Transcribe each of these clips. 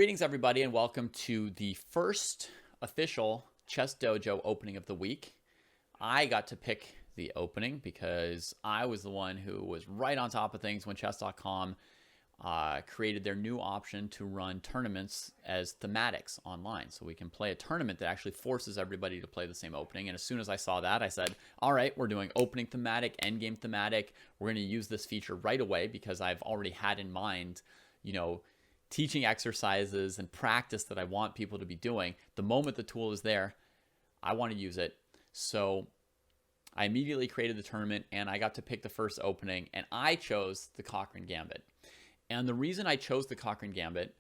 Greetings, everybody, and welcome to the first official ChessDojo opening of the week. I got to pick the opening because I was the one who was right on top of things when Chess.com created their new option to run tournaments as thematics online. So we can play a tournament that actually forces everybody to play the same opening. And as soon as I saw that, I said, all right, we're doing opening thematic, endgame thematic. We're going to use this feature right away because I've already had in mind, teaching exercises and practice that I want people to be doing. The moment the tool is there, I want to use it. So I immediately created the tournament and I got to pick the first opening, and I chose the Cochrane Gambit. And the reason I chose the Cochrane Gambit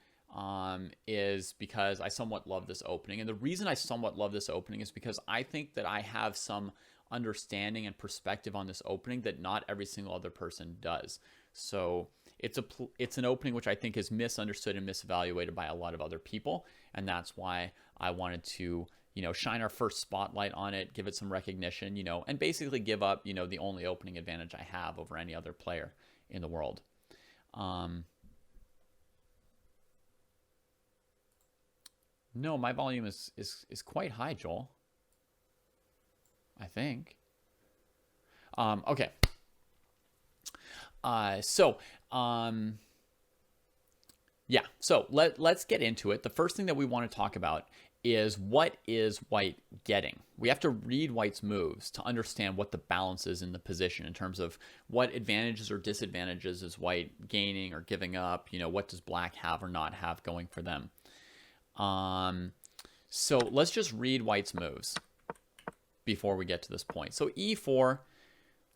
is because I somewhat love this opening. And the reason I somewhat love this opening is because I think that I have some understanding and perspective on this opening that not every single other person does. So it's an opening which I think is misunderstood and misevaluated by a lot of other people, and that's why I wanted to shine our first spotlight on it, give it some recognition, and basically give up the only opening advantage I have over any other player in the world. No, my volume is quite high, Joel, I think. Okay. So let's get into it. The first thing that we want to talk about is, what is white getting? We have to read white's moves to understand what the balance is in the position in terms of what advantages or disadvantages is white gaining or giving up. What does black have or not have going for them? So let's just read white's moves before we get to this point. So e4,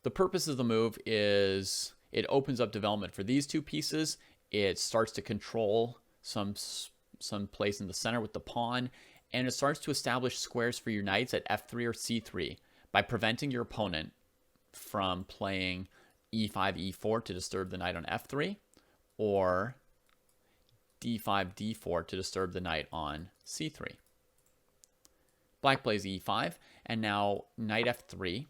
the purpose of the move is it opens up development for these two pieces. It starts to control some place in the center with the pawn, and it starts to establish squares for your knights at f3 or c3 by preventing your opponent from playing e5, e4 to disturb the knight on f3, or d5, d4 to disturb the knight on c3. Black plays e5, and now knight f3.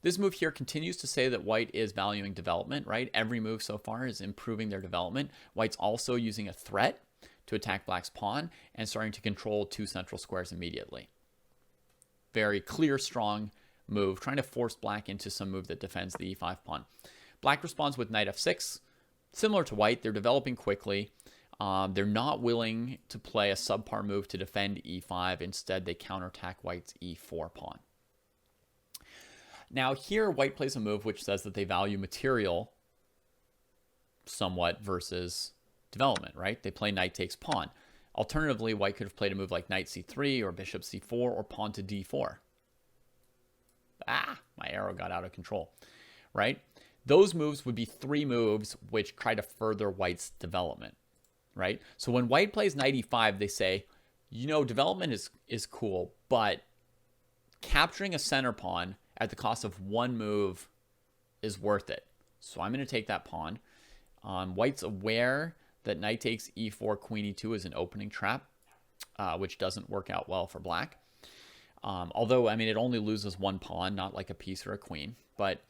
This move here continues to say that white is valuing development, right? Every move so far is improving their development. White's also using a threat to attack black's pawn and starting to control two central squares immediately. Very clear, strong move, trying to force black into some move that defends the e5 pawn. Black responds with knight f6. Similar to white, they're developing quickly. They're not willing to play a subpar move to defend e5. Instead, they counterattack white's e4 pawn. Now here, white plays a move which says that they value material somewhat versus development, right? They play knight takes pawn. Alternatively, white could have played a move like knight c3 or bishop c4 or pawn to d4. My arrow got out of control, right? Those moves would be three moves which try to further white's development, right? So when white plays knight e5, they say, development is cool, but capturing a center pawn at the cost of one move is worth it. So I'm going to take that pawn. White's aware that knight takes e4, queen e2 is an opening trap, which doesn't work out well for black. Although, it only loses one pawn, not like a piece or a queen. But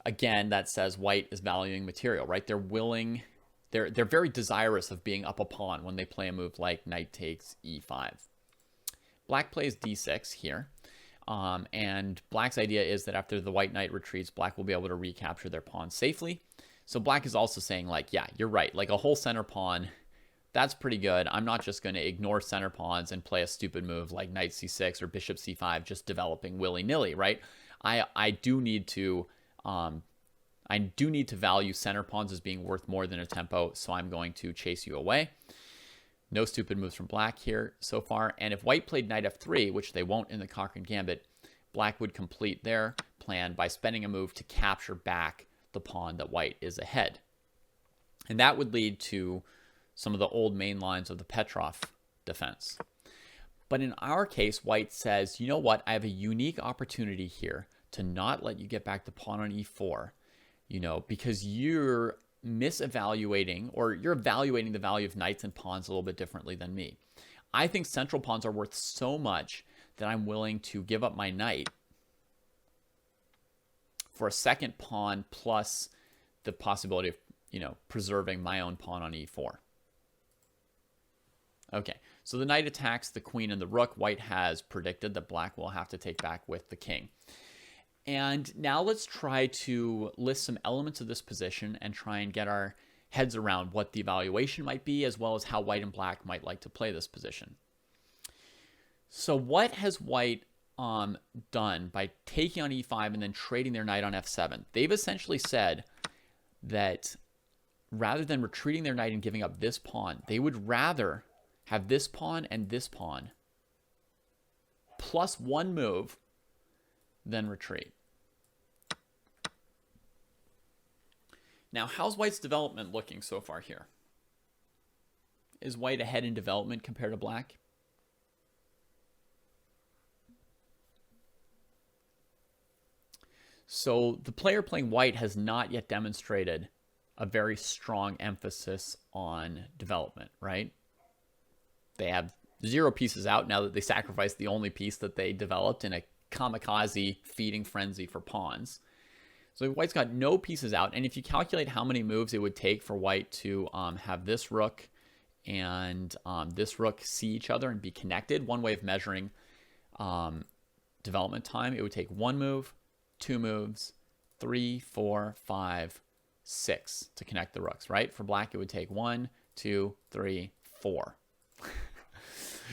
again, that says white is valuing material, right? They're very desirous of being up a pawn when they play a move like knight takes e5. Black plays d6 here. And black's idea is that after the white knight retreats, black will be able to recapture their pawn safely. So black is also saying, yeah, you're right. Like a whole center pawn, that's pretty good. I'm not just going to ignore center pawns and play a stupid move like knight c6 or bishop c5, just developing willy-nilly, right? I do need to value center pawns as being worth more than a tempo, so I'm going to chase you away. No stupid moves from black here so far. And if white played knight f3, which they won't in the Cochrane Gambit, black would complete their plan by spending a move to capture back the pawn that white is ahead. And that would lead to some of the old main lines of the Petrov defense. But in our case, white says, you know what? I have a unique opportunity here to not let you get back the pawn on e4, because you're misevaluating, or you're evaluating the value of knights and pawns a little bit differently than me. I think central pawns are worth so much that I'm willing to give up my knight for a second pawn plus the possibility of, preserving my own pawn on e4. Okay, so the knight attacks the queen and the rook. White has predicted that black will have to take back with the king. And now let's try to list some elements of this position and try and get our heads around what the evaluation might be, as well as how white and black might like to play this position. So what has white done by taking on e5 and then trading their knight on f7? They've essentially said that rather than retreating their knight and giving up this pawn, they would rather have this pawn and this pawn plus one move than retreat. Now, how's white's development looking so far here? Is white ahead in development compared to black? So the player playing white has not yet demonstrated a very strong emphasis on development, right? They have 0 pieces out now that they sacrificed the only piece that they developed in a kamikaze feeding frenzy for pawns. So white's got no pieces out, and if you calculate how many moves it would take for white to have this rook and this rook see each other and be connected, one way of measuring development time, it would take 1 move, 2 moves, 3, 4, 5, 6 to connect the rooks, right? For black, it would take 1, 2, 3, 4.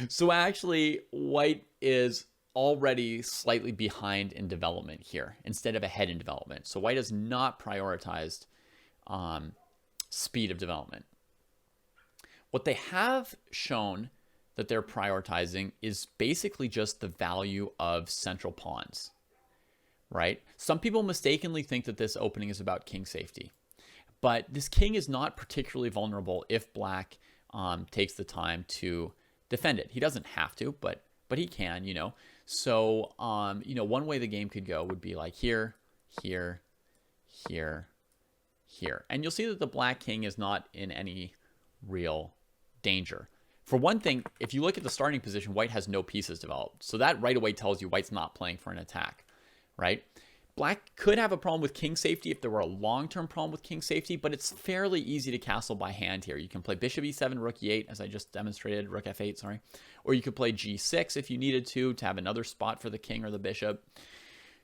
So actually, white is already slightly behind in development here instead of ahead in development. So white has not prioritized speed of development. What they have shown that they're prioritizing is basically just the value of central pawns, right? Some people mistakenly think that this opening is about king safety, but this king is not particularly vulnerable if black takes the time to defend it. He doesn't have to, but he can, you know. So, you know, one way the game could go would be like here, here, here, here. And you'll see that the black king is not in any real danger. For one thing, if you look at the starting position, white has no pieces developed. So that right away tells you white's not playing for an attack, right? Black could have a problem with king safety if there were a long-term problem with king safety, but it's fairly easy to castle by hand here. You can play bishop e7, rook e8, as I just demonstrated, rook f8, sorry. Or you could play g6 if you needed to have another spot for the king or the bishop.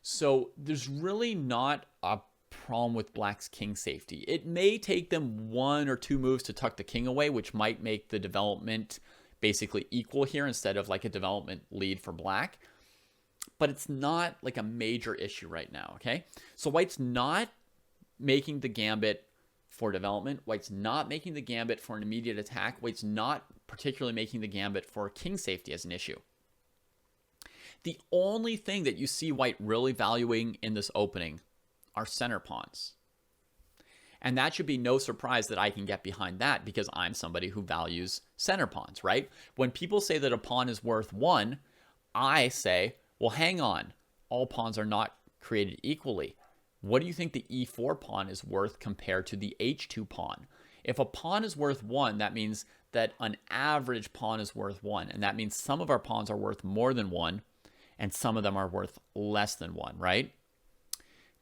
So there's really not a problem with black's king safety. It may take them 1 or 2 moves to tuck the king away, which might make the development basically equal here instead of like a development lead for black. But it's not like a major issue right now, okay? So white's not making the gambit for development. White's not making the gambit for an immediate attack. White's not particularly making the gambit for king safety as an issue. The only thing that you see white really valuing in this opening are center pawns. And that should be no surprise that I can get behind that because I'm somebody who values center pawns, right? When people say that a pawn is worth 1, I say, well, hang on. All pawns are not created equally. What do you think the e4 pawn is worth compared to the h2 pawn? If a pawn is worth 1, that means that an average pawn is worth 1. And that means some of our pawns are worth more than 1, and some of them are worth less than 1, right?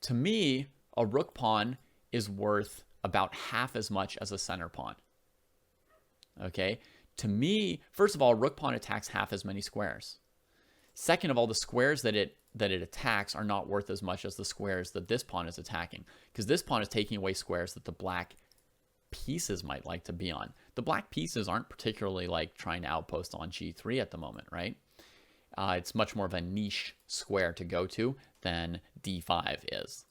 To me, a rook pawn is worth about half as much as a center pawn. Okay? To me, first of all, rook pawn attacks half as many squares. Second of all, the squares that it attacks are not worth as much as the squares that this pawn is attacking, because this pawn is taking away squares that the black pieces might like to be on. The black pieces aren't particularly like trying to outpost on g3 at the moment, right? It's much more of a niche square to go to than d5 is,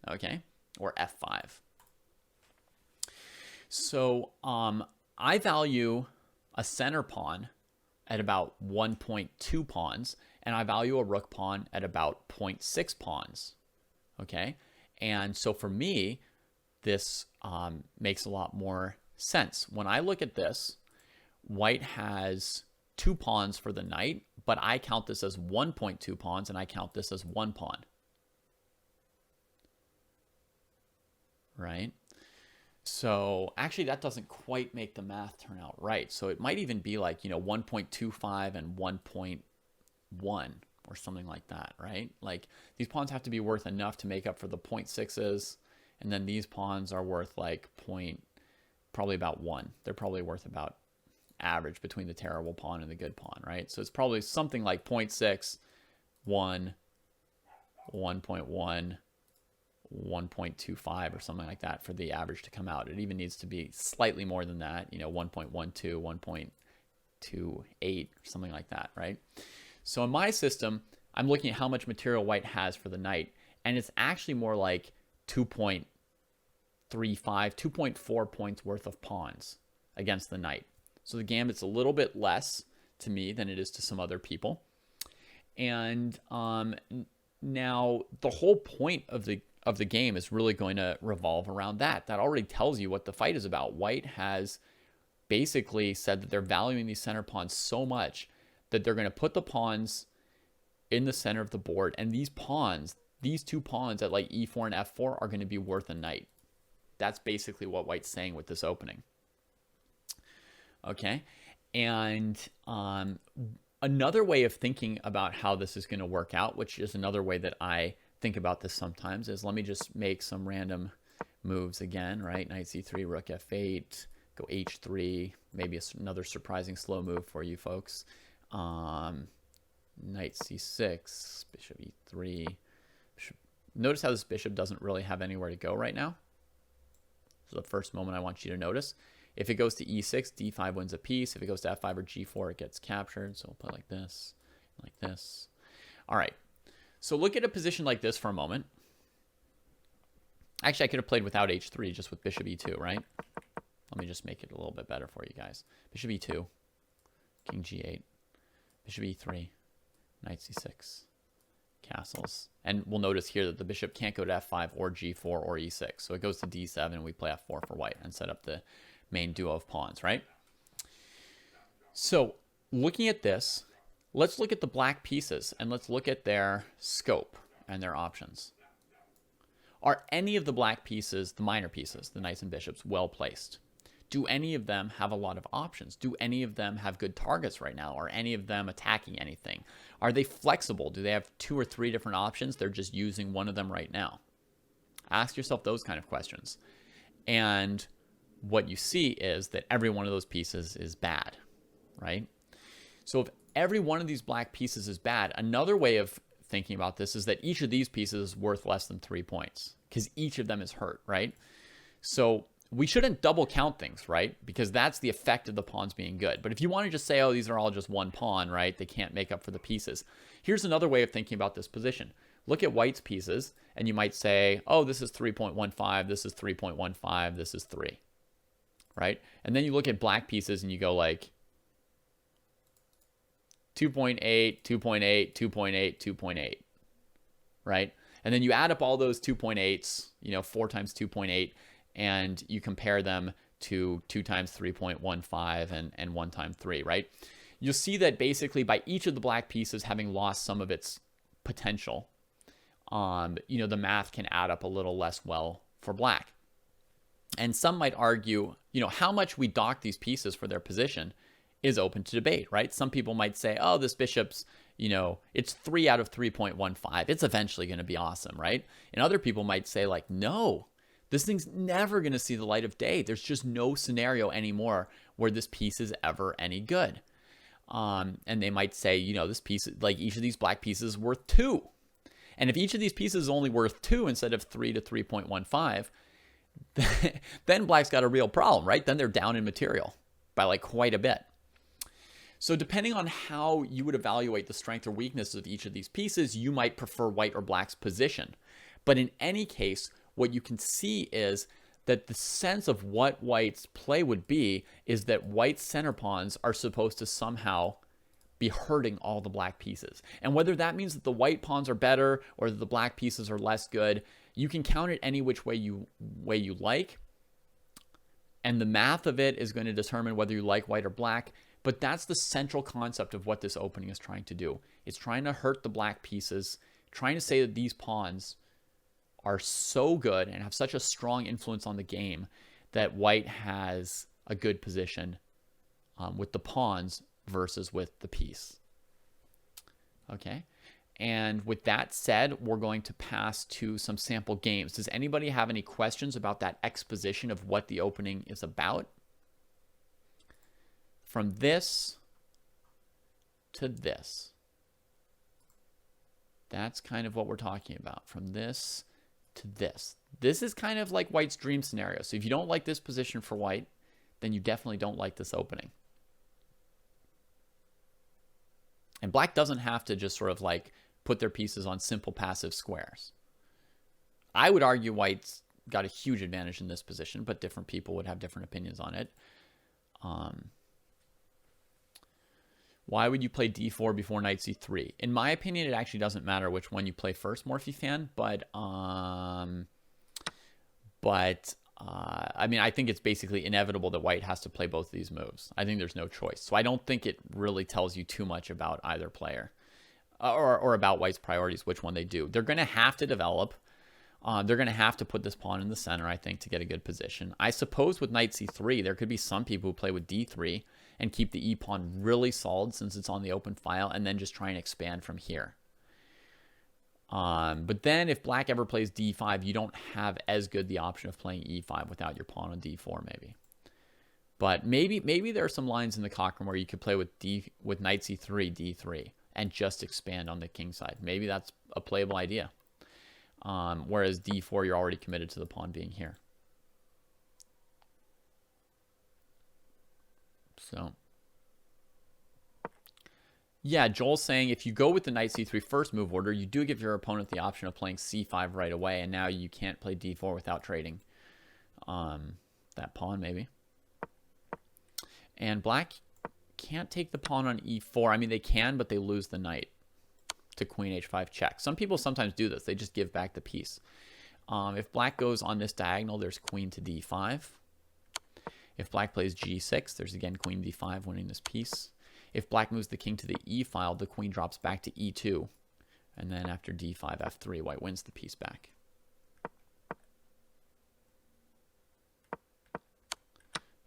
okay? Or f5. So I value a center pawn at about 1.2 pawns, and I value a rook pawn at about 0.6 pawns, okay? And so for me, this makes a lot more sense. When I look at this, white has 2 pawns for the knight, but I count this as 1.2 pawns, and I count this as 1 pawn, right? So actually that doesn't quite make the math turn out right. So it might even be like, you know, 1.25 and 1.1 or something like that, right? Like these pawns have to be worth enough to make up for the 0.6s. And then these pawns are worth like probably about 1. They're probably worth about average between the terrible pawn and the good pawn, right? So it's probably something like 0.6, 1, 1.1, 1.25 or something like that for the average to come out. It even needs to be slightly more than that, you know, 1.12, 1.28 or something like that, right? So in my system, I'm looking at how much material white has for the knight, and it's actually more like 2.35, 2.4 points worth of pawns against the knight. So the gambit's a little bit less to me than it is to some other people. And now the whole point of the game is really going to revolve around that. That already tells you what the fight is about. White has basically said that they're valuing these center pawns so much that they're going to put the pawns in the center of the board, and these pawns, these two pawns at like e4 and f4 are going to be worth a knight. That's basically what White's saying with this opening. Okay, and another way of thinking about how this is going to work out, which is another way that I think about this sometimes, is let me just make some random moves again, right? Knight c3, rook f8, go h3, maybe another surprising slow move for you folks. Knight c6, bishop e3. Notice how this bishop doesn't really have anywhere to go right now. So the first moment I want you to notice. If it goes to e6, d5 wins a piece. If it goes to f5 or g4, it gets captured. So we'll play like this, like this. All right. So look at a position like this for a moment. Actually, I could have played without h3, just with bishop e2, right? Let me just make it a little bit better for you guys. Bishop e2, king g8, bishop e3, knight c6, castles. And we'll notice here that the bishop can't go to f5 or g4 or e6. So it goes to d7, and we play f4 for white and set up the main duo of pawns, right? So looking at this, let's look at the black pieces, and let's look at their scope and their options. Are any of the black pieces, the minor pieces, the knights and bishops, well placed? Do any of them have a lot of options? Do any of them have good targets right now? Are any of them attacking anything? Are they flexible? Do they have 2 or 3 different options? They're just using one of them right now. Ask yourself those kind of questions. And what you see is that every one of those pieces is bad, right? So if every one of these black pieces is bad, another way of thinking about this is that each of these pieces is worth less than 3 points because each of them is hurt, right? So we shouldn't double count things, right? Because that's the effect of the pawns being good. But if you want to just say, oh, these are all just one pawn, right? They can't make up for the pieces. Here's another way of thinking about this position. Look at white's pieces, and you might say, oh, this is 3.15, this is 3.15, this is 3, right? And then you look at black pieces, and you go like 2.8, 2.8, 2.8, 2.8, right? And then you add up all those 2.8s, you know, 4 times 2.8, and you compare them to 2 times 3.15 and 1 times 3, right? You'll see that basically by each of the black pieces having lost some of its potential, you know, the math can add up a little less well for black. And some might argue, you know, how much we dock these pieces for their position is open to debate, right? Some people might say, oh, this bishop's, you know, it's 3 out of 3.15. It's eventually going to be awesome, right? And other people might say like, no, this thing's never going to see the light of day. There's just no scenario anymore where this piece is ever any good. And they might say, you know, this piece, like each of these black pieces is worth 2. And if each of these pieces is only worth 2 instead of 3 to 3.15, then black's got a real problem, right? Then they're down in material by like quite a bit. So depending on how you would evaluate the strength or weakness of each of these pieces, you might prefer white or black's position. But in any case, what you can see is that the sense of what white's play would be is that white's center pawns are supposed to somehow be hurting all the black pieces. And whether that means that the white pawns are better or that the black pieces are less good, you can count it any which way you like. And the math of it is going to determine whether you like white or black. But that's the central concept of what this opening is trying to do. It's trying to hurt the black pieces, trying to say that these pawns are so good and have such a strong influence on the game that white has a good position with the pawns versus with the piece. Okay, and with that said, we're going to pass to some sample games. Does anybody have any questions about that exposition of what the opening is about? from this to this. That's kind of what we're talking about, from this to this. This is kind of like white's dream scenario. So if you don't like this position for white, then you definitely don't like this opening. And black doesn't have to just sort of like put their pieces on simple passive squares. I would argue white's got a huge advantage in this position, but different people would have different opinions on it. Why would you play d4 before knight c3? In my opinion, it actually doesn't matter which one you play first, Morphe fan, but I mean, I think it's basically inevitable that white has to play both of these moves. I think there's no choice. So I don't think it really tells you too much about either player or about white's priorities, which one they do. They're going to have to develop. They're going to have to put this pawn in the center, I think, to get a good position. I suppose with knight c3, there could be some people who play with d3 and keep the e-pawn really solid since it's on the open file, and then just try and expand from here. But then if black ever plays d5, you don't have as good the option of playing e5 without your pawn on d4 maybe. But maybe there are some lines in the Cochrane where you could play with knight c3, d3, and just expand on the king side. Maybe that's a playable idea. Whereas d4, you're already committed to the pawn being here. So, yeah, Joel's saying if you go with the knight c3 first move order, you do give your opponent the option of playing c5 right away, and now you can't play d4 without trading that pawn, maybe. And black can't take the pawn on e4. I mean, they can, but they lose the knight to queen h5 check. Some people sometimes do this. They just give back the piece. If black goes on this diagonal, there's queen to d5. If black plays g6, there's again queen d5 winning this piece. If black moves the king to the e file, the queen drops back to e2. And then after d5, f3, white wins the piece back.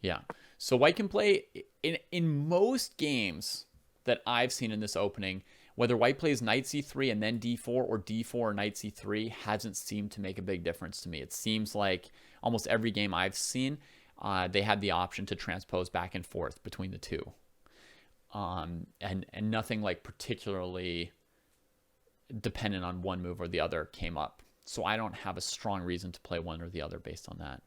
Yeah. So white can play, in most games that I've seen in this opening, whether white plays knight c3 and then d4 or d4 or knight c3 hasn't seemed to make a big difference to me. It seems like almost every game I've seen, they had the option to transpose back and forth between the two. And nothing like particularly dependent on one move or the other came up. So I don't have a strong reason to play one or the other based on that.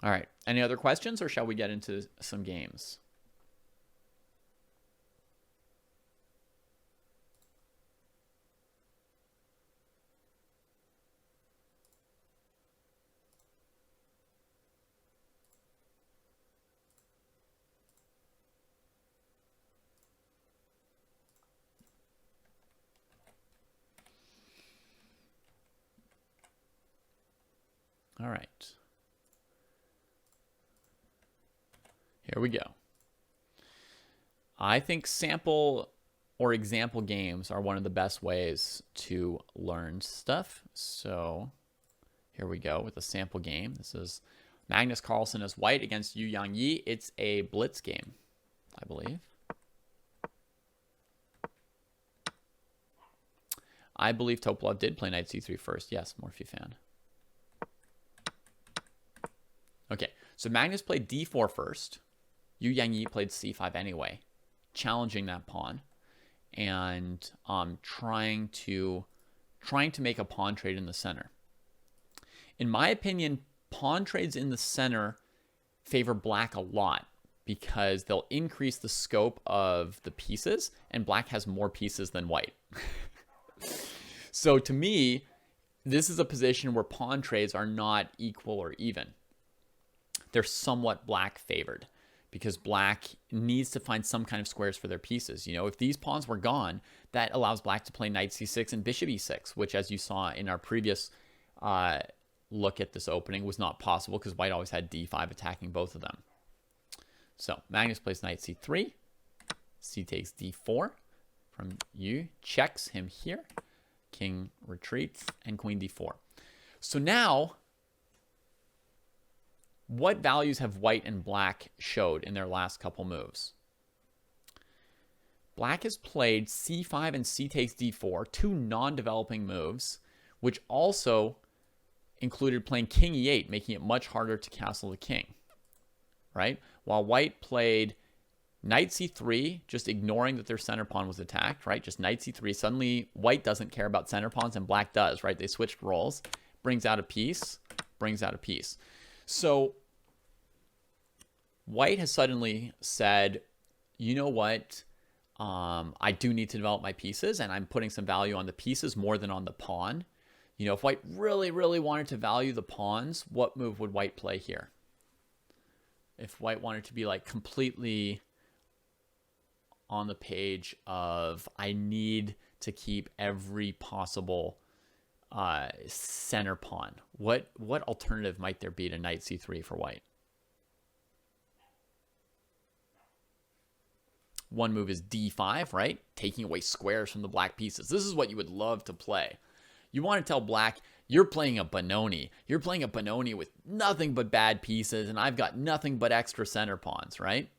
All right. Any other questions, or shall we get into some games? All right. Here we go. I think sample or example games are one of the best ways to learn stuff. So here we go with a sample game. This is Magnus Carlsen as white against Yu Yangyi. It's a blitz game, I believe. I believe Topalov did play knight c3 first. Yes, Morphe fan. Okay, so Magnus played d4 first. Yu Yangyi played c5 anyway, challenging that pawn and trying to make a pawn trade in the center. In my opinion, pawn trades in the center favor black a lot because they'll increase the scope of the pieces, and black has more pieces than white. So to me, this is a position where pawn trades are not equal or even. They're somewhat black favored, because black needs to find some kind of squares for their pieces. You know, if these pawns were gone, that allows black to play knight c6 and bishop e6, which, as you saw in our previous look at this opening, was not possible because white always had d5 attacking both of them. So Magnus plays knight c3, c takes d4 from Yu, checks him here, king retreats, and queen d4. So now, what values have white and black showed in their last couple moves? Black has played c5 and c takes d4, two non-developing moves, which also included playing king e8, making it much harder to castle the king, right? While white played knight c3, just ignoring that their center pawn was attacked, right? Just knight c3. Suddenly, white doesn't care about center pawns, and black does, right? They switched roles. Brings out a piece, brings out a piece. So white has suddenly said, you know what? I do need to develop my pieces, and I'm putting some value on the pieces more than on the pawn. You know, if white really, really wanted to value the pawns, what move would white play here? If white wanted to be like completely on the page of, I need to keep every possible center pawn, what alternative might there be to knight c3 for white? One move is d5, right? Taking away squares from the black pieces. This is what you would love to play. You want to tell black, you're playing a Benoni. You're playing a Benoni with nothing but bad pieces, and I've got nothing but extra center pawns, right?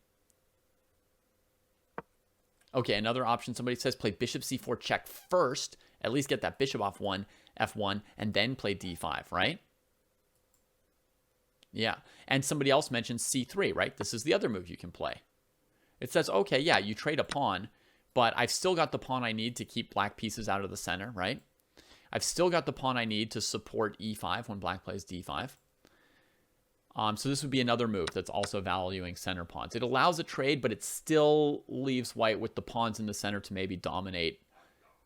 Okay, another option, somebody says play bishop c4 check first, at least get that bishop off f1, and then play d5, right? Yeah, and somebody else mentioned c3, right? This is the other move you can play. It says, okay, yeah, you trade a pawn, but I've still got the pawn I need to keep black pieces out of the center, right? I've still got the pawn I need to support e5 when black plays d5. So this would be another move that's also valuing center pawns. It allows a trade, but it still leaves white with the pawns in the center to maybe dominate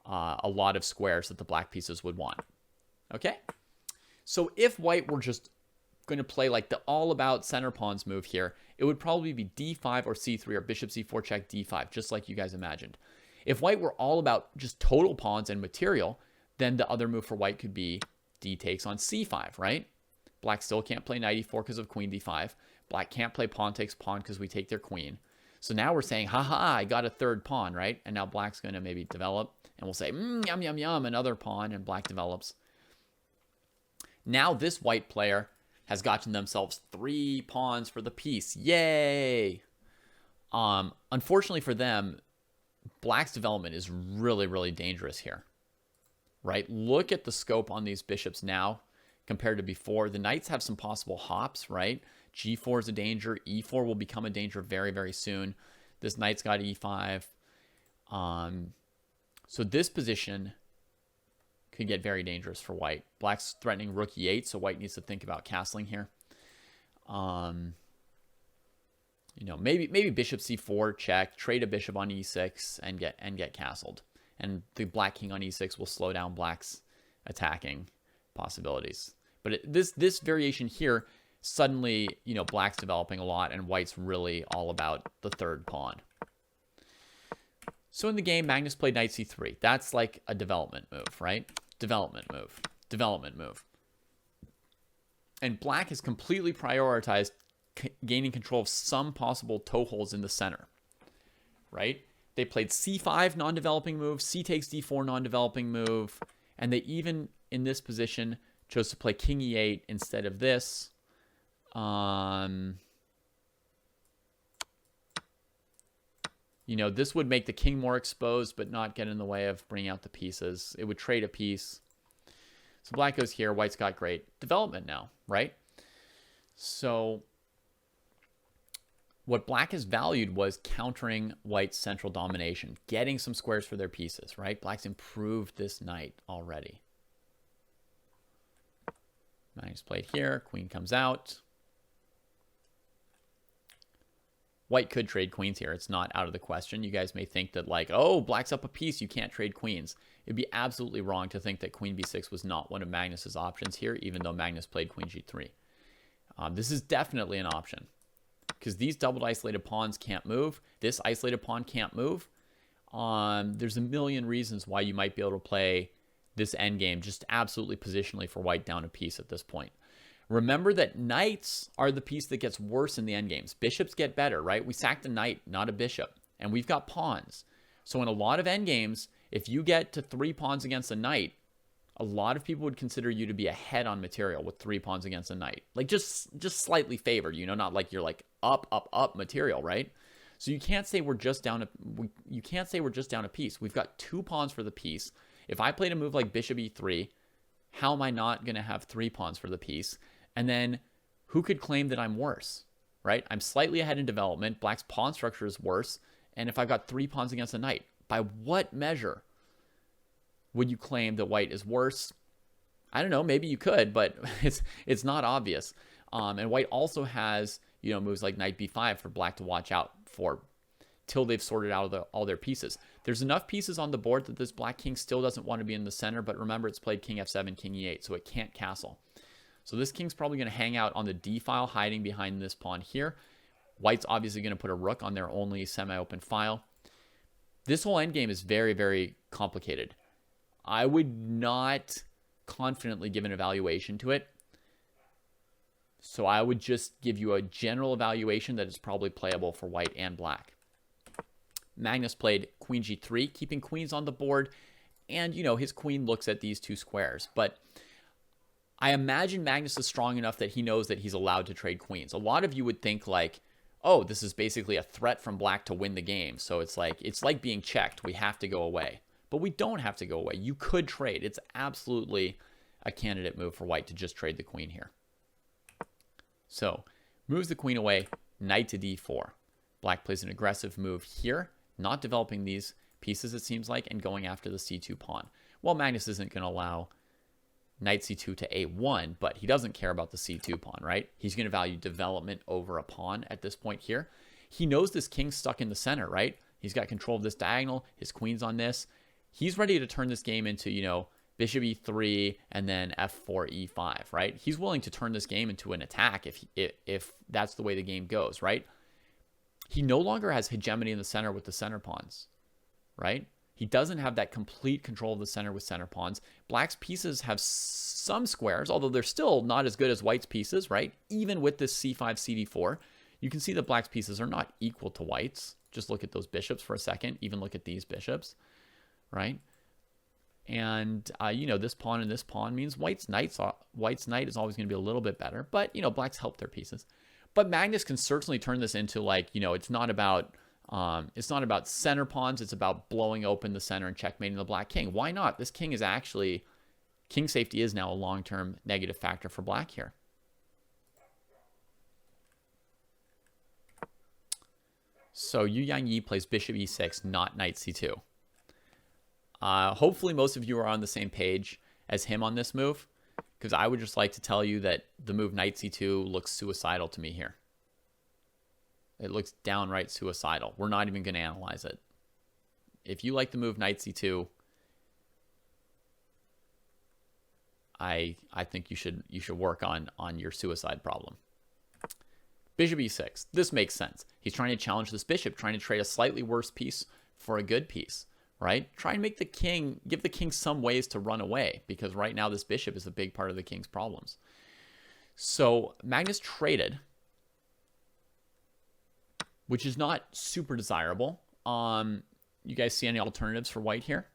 a lot of squares that the black pieces would want. Okay? So if white were just going to play like the all-about center pawns move here, it would probably be d5 or c3 or bishop c4 check d5, just like you guys imagined. If white were all about just total pawns and material, then the other move for white could be d takes on c5, right? Black still can't play knight e4 because of queen d5. Black can't play pawn takes pawn because we take their queen. So now we're saying, haha, I got a third pawn, right? And now black's going to maybe develop, and we'll say, yum, yum, yum, another pawn, and black develops. Now this white player has gotten themselves 3 pawns for the piece. Yay! Unfortunately for them, black's development is really, really dangerous here. Right? Look at the scope on these bishops now compared to before. The knights have some possible hops, right? g4 is a danger. e4 will become a danger very, very soon. This knight's got e5. So this position could get very dangerous for white. Black's threatening rook e8, so white needs to think about castling here. You know, maybe bishop c4 check, trade a bishop on e6 and get castled. And the black king on e6 will slow down black's attacking possibilities. But this variation here, suddenly, you know, black's developing a lot and white's really all about the third pawn. So in the game, Magnus played knight c3. That's like a development move, right? Development move. Development move. And black has completely prioritized gaining control of some possible toe holes in the center, right? They played c5 non-developing move, c takes d4 non-developing move, and they even, in this position, chose to play king e8 instead of this. You know, this would make the king more exposed, but not get in the way of bringing out the pieces. It would trade a piece. So black goes here. White's got great development now, right? So what black has valued was countering white's central domination, getting some squares for their pieces, right? Black's improved this knight already. Knight's played here. Queen comes out. White could trade queens here. It's not out of the question. You guys may think that like, oh, black's up a piece, you can't trade queens. It'd be absolutely wrong to think that queen b6 was not one of Magnus's options here, even though Magnus played queen g3. This is definitely an option because these doubled isolated pawns can't move. This isolated pawn can't move. There's a million reasons why you might be able to play this endgame just absolutely positionally for white down a piece at this point. Remember that knights are the piece that gets worse in the endgames. Bishops get better, right? We sacked a knight, not a bishop. And we've got pawns. So in a lot of endgames, if you get to 3 pawns against a knight, a lot of people would consider you to be ahead on material with 3 pawns against a knight. Like just slightly favored, you know, not like you're like up material, right? So you can't say we're just down a piece. We've got 2 pawns for the piece. If I played a move like bishop e3, how am I not going to have 3 pawns for the piece? And then who could claim that I'm worse, right? I'm slightly ahead in development. Black's pawn structure is worse. And if I've got 3 pawns against a knight, by what measure would you claim that white is worse? I don't know. Maybe you could, but it's not obvious. And white also has, moves like knight b5 for black to watch out for till they've sorted out all their pieces. There's enough pieces on the board that this black king still doesn't want to be in the center, but remember it's played king f7, king e8, so it can't castle. So this king's probably going to hang out on the d file, hiding behind this pawn here. White's obviously going to put a rook on their only semi-open file. This whole endgame is very, very complicated. I would not confidently give an evaluation to it. So I would just give you a general evaluation that is probably playable for white and black. Magnus played queen g3, keeping queens on the board. And, his queen looks at these 2 squares. But I imagine Magnus is strong enough that he knows that he's allowed to trade queens. A lot of you would think like, oh, this is basically a threat from black to win the game. So it's like being checked. We have to go away. But we don't have to go away. You could trade. It's absolutely a candidate move for white to just trade the queen here. So moves the queen away, knight to d4. Black plays an aggressive move here, not developing these pieces, it seems like, and going after the c2 pawn. Well, Magnus isn't going to allow knight c2 to a1, but he doesn't care about the c2 pawn, right? He's going to value development over a pawn at this point here. He knows this king's stuck in the center, right? He's got control of this diagonal. His queen's on this. He's ready to turn this game into, bishop e3 and then f4 e5, right? He's willing to turn this game into an attack if that's the way the game goes, right? He no longer has hegemony in the center with the center pawns, right? He doesn't have that complete control of the center with center pawns. Black's pieces have some squares, although they're still not as good as white's pieces, right? Even with this c5, cd4, you can see that black's pieces are not equal to white's. Just look at those bishops for a second. Even look at these bishops, right? And, this pawn and this pawn means white's knight is always going to be a little bit better. But, black's helped their pieces. But Magnus can certainly turn this into it's not about center pawns. It's about blowing open the center and checkmating the black king. Why not? This king is actually, king safety is now a long-term negative factor for black here. So Yu Yangyi plays bishop e6, not knight c2. Hopefully most of you are on the same page as him on this move, because I would just like to tell you that the move knight c2 looks suicidal to me here. It looks downright suicidal. We're not even going to analyze it. If you like the move knight c2, I think you should work on your suicide problem. Bishop e6. This makes sense. He's trying to challenge this bishop, trying to trade a slightly worse piece for a good piece, right? Try and give the king some ways to run away, because right now this bishop is a big part of the king's problems. So Magnus traded, which is not super desirable. You guys see any alternatives for white here?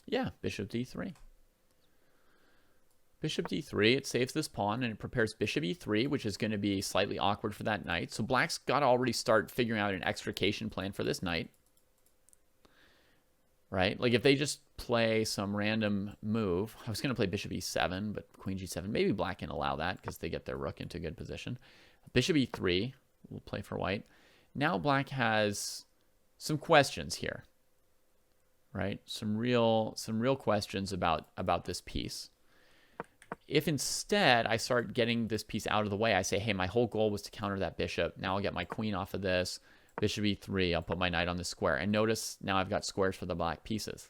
Yeah, bishop d3. Bishop d3, it saves this pawn, and it prepares bishop e3, which is going to be slightly awkward for that knight. So black's got to already start figuring out an extrication plan for this knight. Right? Like if they just play some random move, I was going to play bishop e7, but queen g7, maybe black can allow that because they get their rook into good position. Bishop e3 will play for white. Now black has some questions here. Right? Some real questions about this piece. If instead I start getting this piece out of the way, I say, hey, my whole goal was to counter that bishop. Now I'll get my queen off of this. Bishop e3, I'll put my knight on this square. And notice now I've got squares for the black pieces.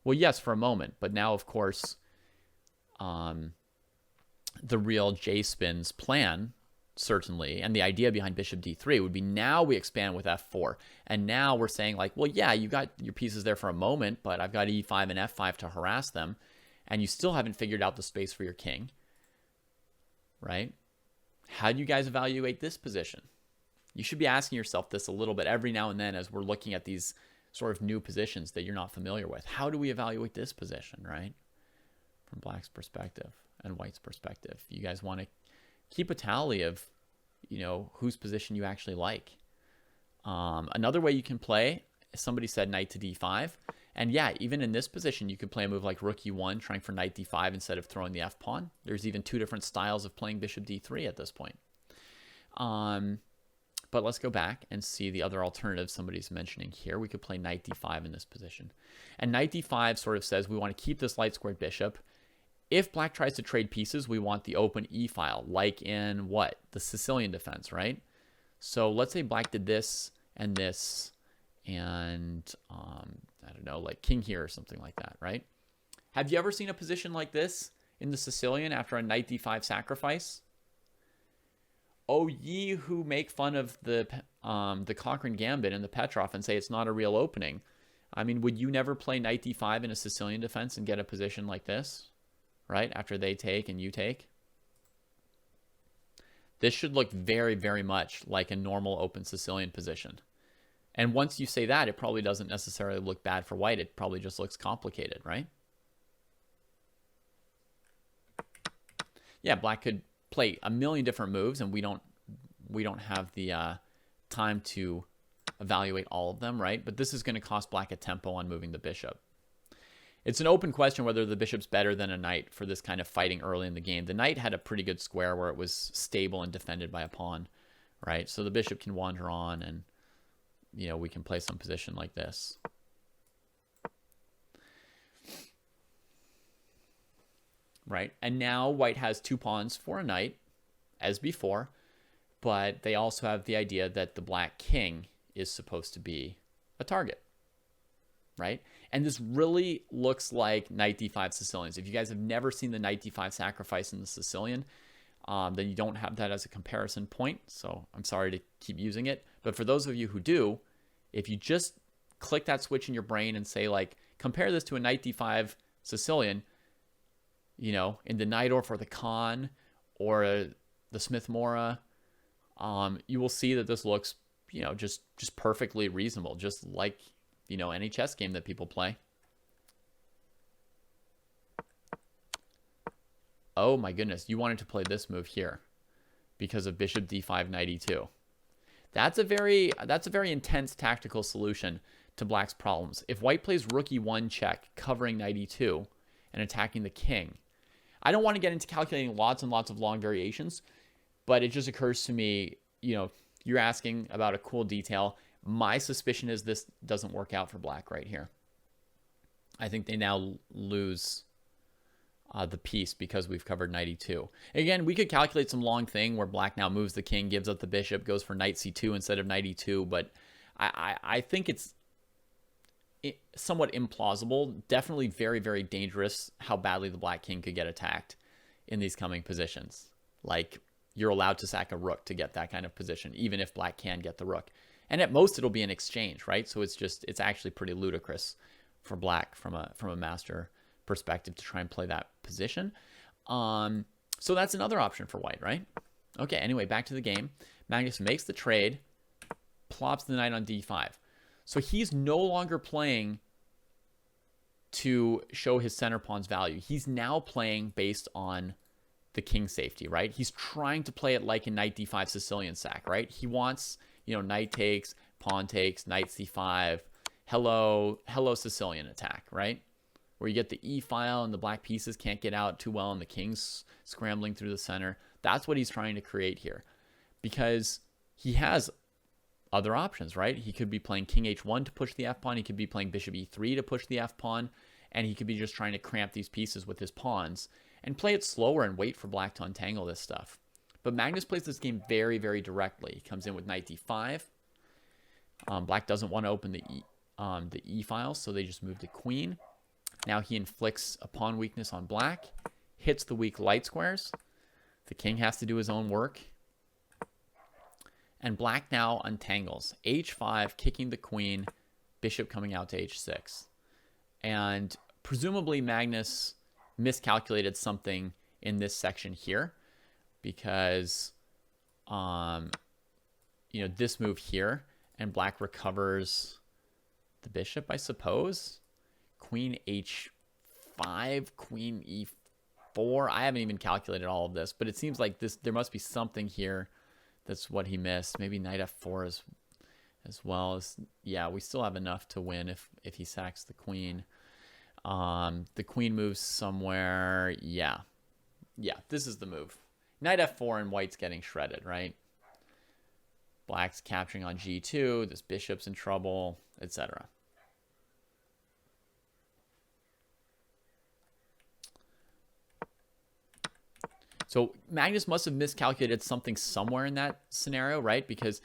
Well, yes, for a moment. But now, of course, the real J-spin's plan, certainly, and the idea behind bishop d3 would be now we expand with f4. And now we're saying like, well, yeah, you got your pieces there for a moment, but I've got e5 and f5 to harass them. And you still haven't figured out the space for your king, right? How do you guys evaluate this position? You should be asking yourself this a little bit every now and then as we're looking at these sort of new positions that you're not familiar with. How do we evaluate this position, right? From black's perspective and white's perspective. You guys want to keep a tally of, you know, whose position you actually like. Another way you can play, somebody said knight to d5. And yeah, even in this position, you could play a move like rook e1, trying for knight d5 instead of throwing the f-pawn. There's even two different styles of playing bishop d3 at this point. But let's go back and see the other alternatives somebody's mentioning here. We could play knight d5 in this position. And knight d5 sort of says we want to keep this light squared bishop. If black tries to trade pieces, we want the open e-file, like in what? The Sicilian defense, right? So let's say black did this, and I don't know, like king here or something like that, right? Have you ever seen a position like this in the Sicilian after a knight d5 sacrifice? Oh, ye who make fun of the Cochrane Gambit and the Petrov and say it's not a real opening. I mean, would you never play knight d5 in a Sicilian defense and get a position like this, right? After they take and you take? This should look very, very much like a normal open Sicilian position. And once you say that, it probably doesn't necessarily look bad for white. It probably just looks complicated, right? Yeah, black could play a million different moves, and we don't have the time to evaluate all of them, right? But this is going to cost black a tempo on moving the bishop. It's an open question whether the bishop's better than a knight for this kind of fighting early in the game. The knight had a pretty good square where it was stable and defended by a pawn, right? So the bishop can wander on, and you know, we can play some position like this. Right? And now white has two pawns for a knight, as before, but they also have the idea that the black king is supposed to be a target. Right? And this really looks like knight d5 Sicilians. If you guys have never seen the knight d5 sacrifice in the Sicilian, then you don't have that as a comparison point. So I'm sorry to keep using it. But for those of you who do, if you just click that switch in your brain and say, like, compare this to a knight d5 Sicilian, you know, in the Najdorf or the Kahn or the Smith-Morra, you will see that this looks, you know, just perfectly reasonable, just like, you know, any chess game that people play. Oh my goodness, you wanted to play this move here because of bishop d5 knight e2. That's a very intense tactical solution to black's problems. If white plays rook e1 check, covering knight e2 and attacking the king, I don't want to get into calculating lots and lots of long variations, but it just occurs to me, you know, you're asking about a cool detail. My suspicion is this doesn't work out for black right here. I think they now lose the piece because we've covered knight e2. Again, we could calculate some long thing where black now moves the king, gives up the bishop, goes for knight c2 instead of knight e2, but I think it's somewhat implausible. Definitely very, very dangerous how badly the black king could get attacked in these coming positions. Like, you're allowed to sack a rook to get that kind of position, even if black can get the rook. And at most, it'll be an exchange, right? So it's actually pretty ludicrous for black from a master perspective to try and play that position. So that's another option for white, right? Okay, anyway, back to the game. Magnus makes the trade, plops the knight on d5. So he's no longer playing to show his center pawn's value. He's now playing based on the king safety, right? He's trying to play it like a knight d5 Sicilian sack, right? He wants, you know, knight takes, pawn takes, knight c5, hello Sicilian attack, right? Where you get the e file and the black pieces can't get out too well and the king's scrambling through the center. That's what he's trying to create here, because he has other options, right? He could be playing king h1 to push the f-pawn. He could be playing bishop e3 to push the f-pawn. And he could be just trying to cramp these pieces with his pawns and play it slower and wait for black to untangle this stuff. But Magnus plays this game very, very directly. He comes in with knight d5. Black doesn't want to open the e file, so they just move the queen. Now he inflicts a pawn weakness on black, hits the weak light squares. The king has to do his own work. And black now untangles. h5, kicking the queen, bishop coming out to h6. And presumably Magnus miscalculated something in this section here, because, you know, this move here, and black recovers the bishop, I suppose. Queen h5, queen e4. I haven't even calculated all of this, but it seems like there must be something here that's what he missed. Maybe knight f4 as well. Yeah, we still have enough to win if he sacks the queen. The queen moves somewhere. Yeah, this is the move. Knight f4 and white's getting shredded, right? Black's capturing on g2. This bishop's in trouble, etc. So Magnus must have miscalculated something somewhere in that scenario, right? Because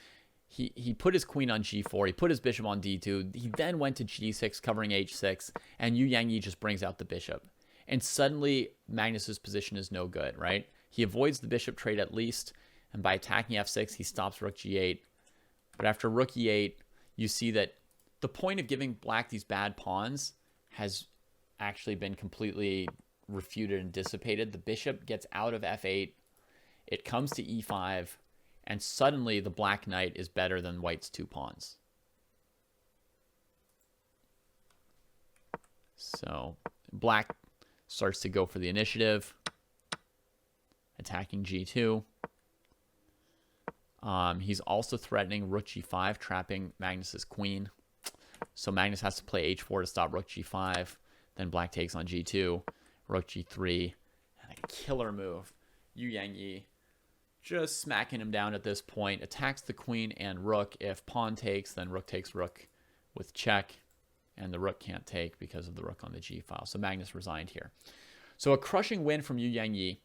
he put his queen on g4, he put his bishop on d2, he then went to g6, covering h6, and Yu Yangyi just brings out the bishop. And suddenly, Magnus's position is no good, right? He avoids the bishop trade at least, and by attacking f6, he stops rook g8. But after rook e8, you see that the point of giving black these bad pawns has actually been completely refuted and dissipated. The bishop gets out of f8, it comes to e5, and suddenly the black knight is better than white's 2 pawns. So black starts to go for the initiative, attacking g2. He's also threatening rook g5, trapping Magnus's queen. So Magnus has to play h4 to stop rook g5. Then black takes on g2, rook g3, and a killer move. Yu Yangyi just smacking him down at this point, attacks the queen and rook. If pawn takes, then rook takes rook with check, and the rook can't take because of the rook on the g file. So Magnus resigned here. So a crushing win from Yu Yangyi.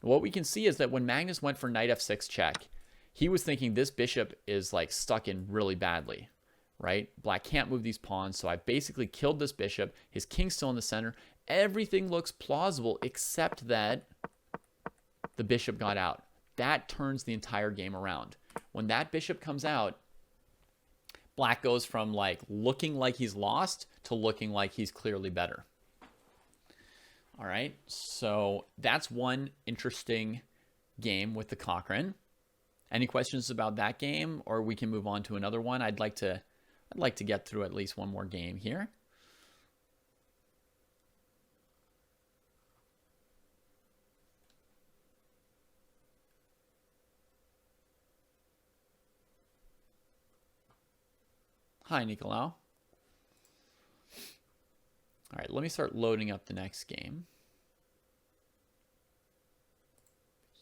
What we can see is that when Magnus went for knight f6 check, he was thinking this bishop is like stuck in really badly, right? Black can't move these pawns, so I basically killed this bishop. His king's still in the center. Everything looks plausible except that the bishop got out. That turns the entire game around. When that bishop comes out, black goes from like looking like he's lost to looking like he's clearly better. All right, so that's one interesting game with the Cochrane. Any questions about that game, or we can move on to another one? I'd like to get through at least one more game here. Hi, Nicolau. All right, let me start loading up the next game.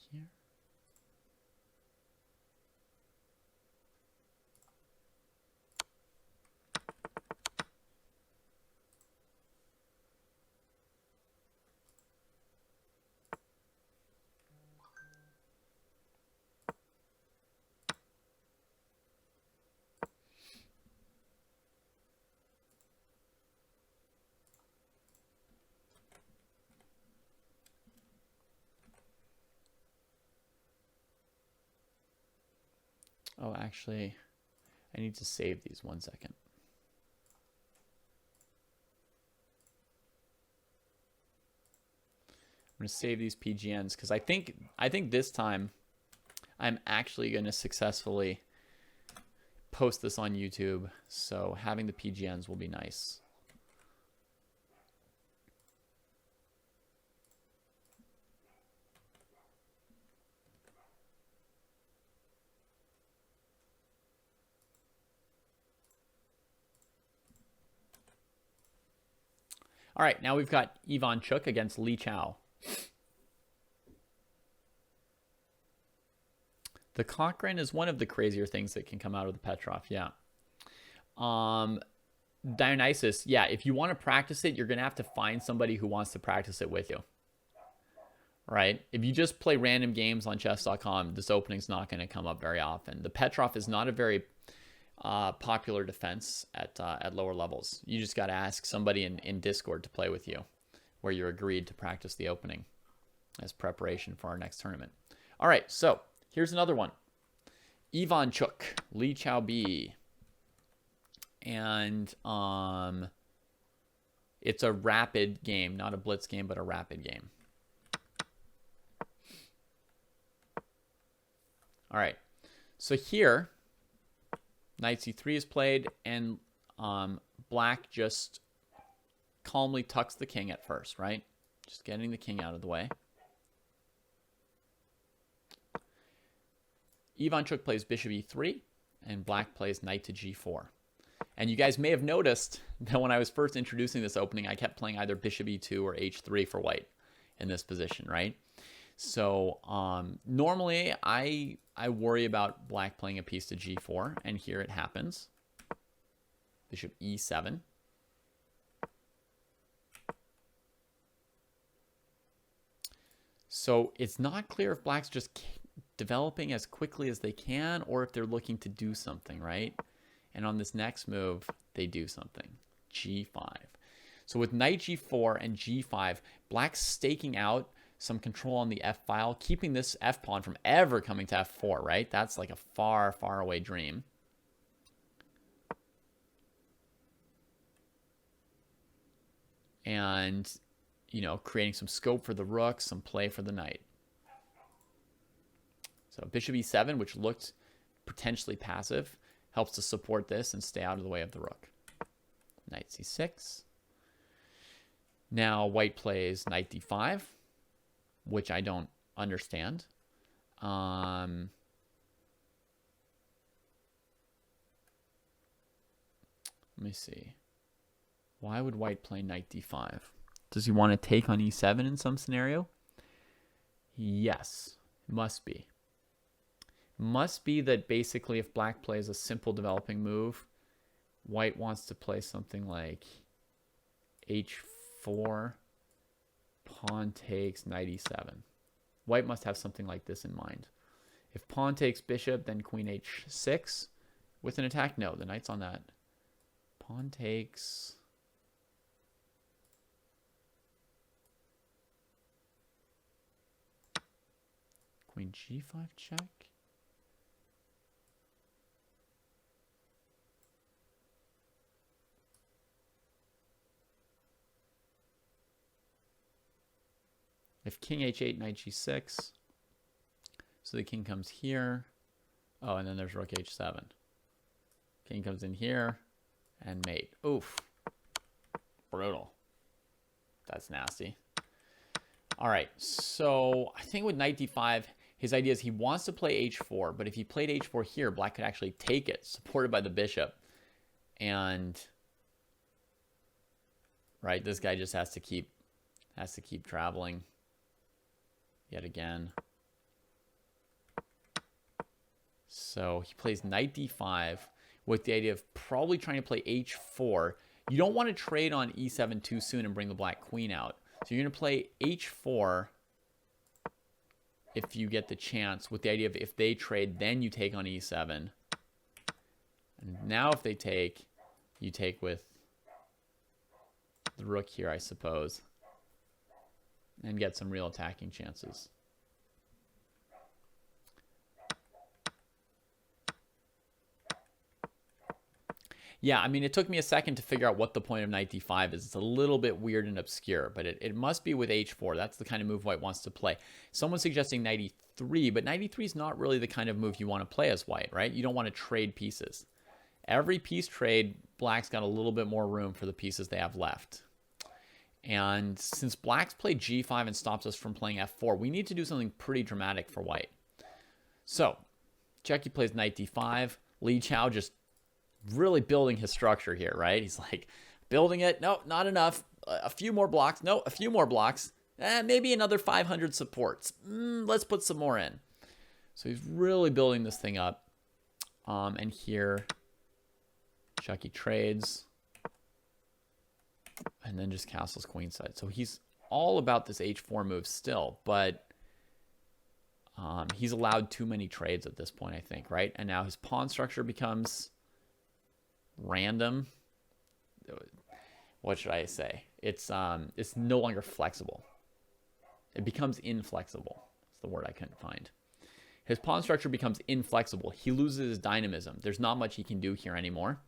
Here. Oh, actually, I need to save these 1 second. I'm going to save these PGNs because I think this time I'm actually going to successfully post this on YouTube. So having the PGNs will be nice. All right, now we've got Ivanchuk against Li Chao. The Cochrane is one of the crazier things that can come out of the Petrov, yeah. Dionysus, yeah, if you want to practice it, you're going to have to find somebody who wants to practice it with you. Right? If you just play random games on chess.com, this opening's not going to come up very often. The Petrov is not a very popular defense at lower levels. You just got to ask somebody in Discord to play with you, where you're agreed to practice the opening as preparation for our next tournament. All right, so here's another one. Ivanchuk, Li Chao B. And it's a rapid game, not a blitz game, but a rapid game. All right, so here, knight c3 is played, and black just calmly tucks the king at first, right? Just getting the king out of the way. Ivanchuk plays bishop e3, and black plays knight to g4. And you guys may have noticed that when I was first introducing this opening, I kept playing either bishop e2 or h3 for white in this position, right? So normally I worry about black playing a piece to g4, and here it happens. Bishop e7. So it's not clear if black's just developing as quickly as they can or if they're looking to do something, right? And on this next move, they do something. g5. So with knight g4 and g5, black's staking out some control on the f file, keeping this f pawn from ever coming to f4, right? That's like a far, far away dream. And, you know, creating some scope for the rook, some play for the knight. So bishop e7, which looked potentially passive, helps to support this and stay out of the way of the rook. Knight c6. Now white plays knight d5, which I don't understand. Let me see. Why would white play knight d5? Does he want to take on e7 in some scenario? Yes, must be. Must be that basically if black plays a simple developing move, white wants to play something like h4, pawn takes, knight e7. White must have something like this in mind. If pawn takes bishop, then queen h6 with an attack. No, the knight's on that. Pawn takes. Queen g5 check. If king h8, knight g6, so the king comes here. Oh, and then there's rook h7. King comes in here and mate. Oof. Brutal. That's nasty. All right, so I think with knight d5, his idea is he wants to play h4, but if he played h4 here, black could actually take it, supported by the bishop. And, right, this guy just has to keep traveling. Yet again. So he plays knight d5 with the idea of probably trying to play h4. You don't want to trade on e7 too soon and bring the black queen out. So you're going to play h4 if you get the chance, with the idea of if they trade, then you take on e7. And now if they take, you take with the rook here, I suppose, and get some real attacking chances. Yeah, I mean, it took me a second to figure out what the point of knight d5 is. It's a little bit weird and obscure, but it must be with h4. That's the kind of move white wants to play. Someone's suggesting knight e3, but knight e3 is not really the kind of move you want to play as white, right? You don't want to trade pieces. Every piece trade, black's got a little bit more room for the pieces they have left. And since black's played g5 and stops us from playing f4, we need to do something pretty dramatic for white. So, Checky plays knight d5. Li Chao just really building his structure here, right? He's like, building it. No, not enough. A few more blocks. No, a few more blocks. Maybe another 500 supports. Let's put some more in. So he's really building this thing up. And here, Chucky trades. And then just castles queenside. So he's all about this h4 move still, but he's allowed too many trades at this point, I think, right? And now his pawn structure becomes random. What should I say? It's no longer flexible. It becomes inflexible. That's the word I couldn't find. His pawn structure becomes inflexible. He loses his dynamism. There's not much he can do here anymore.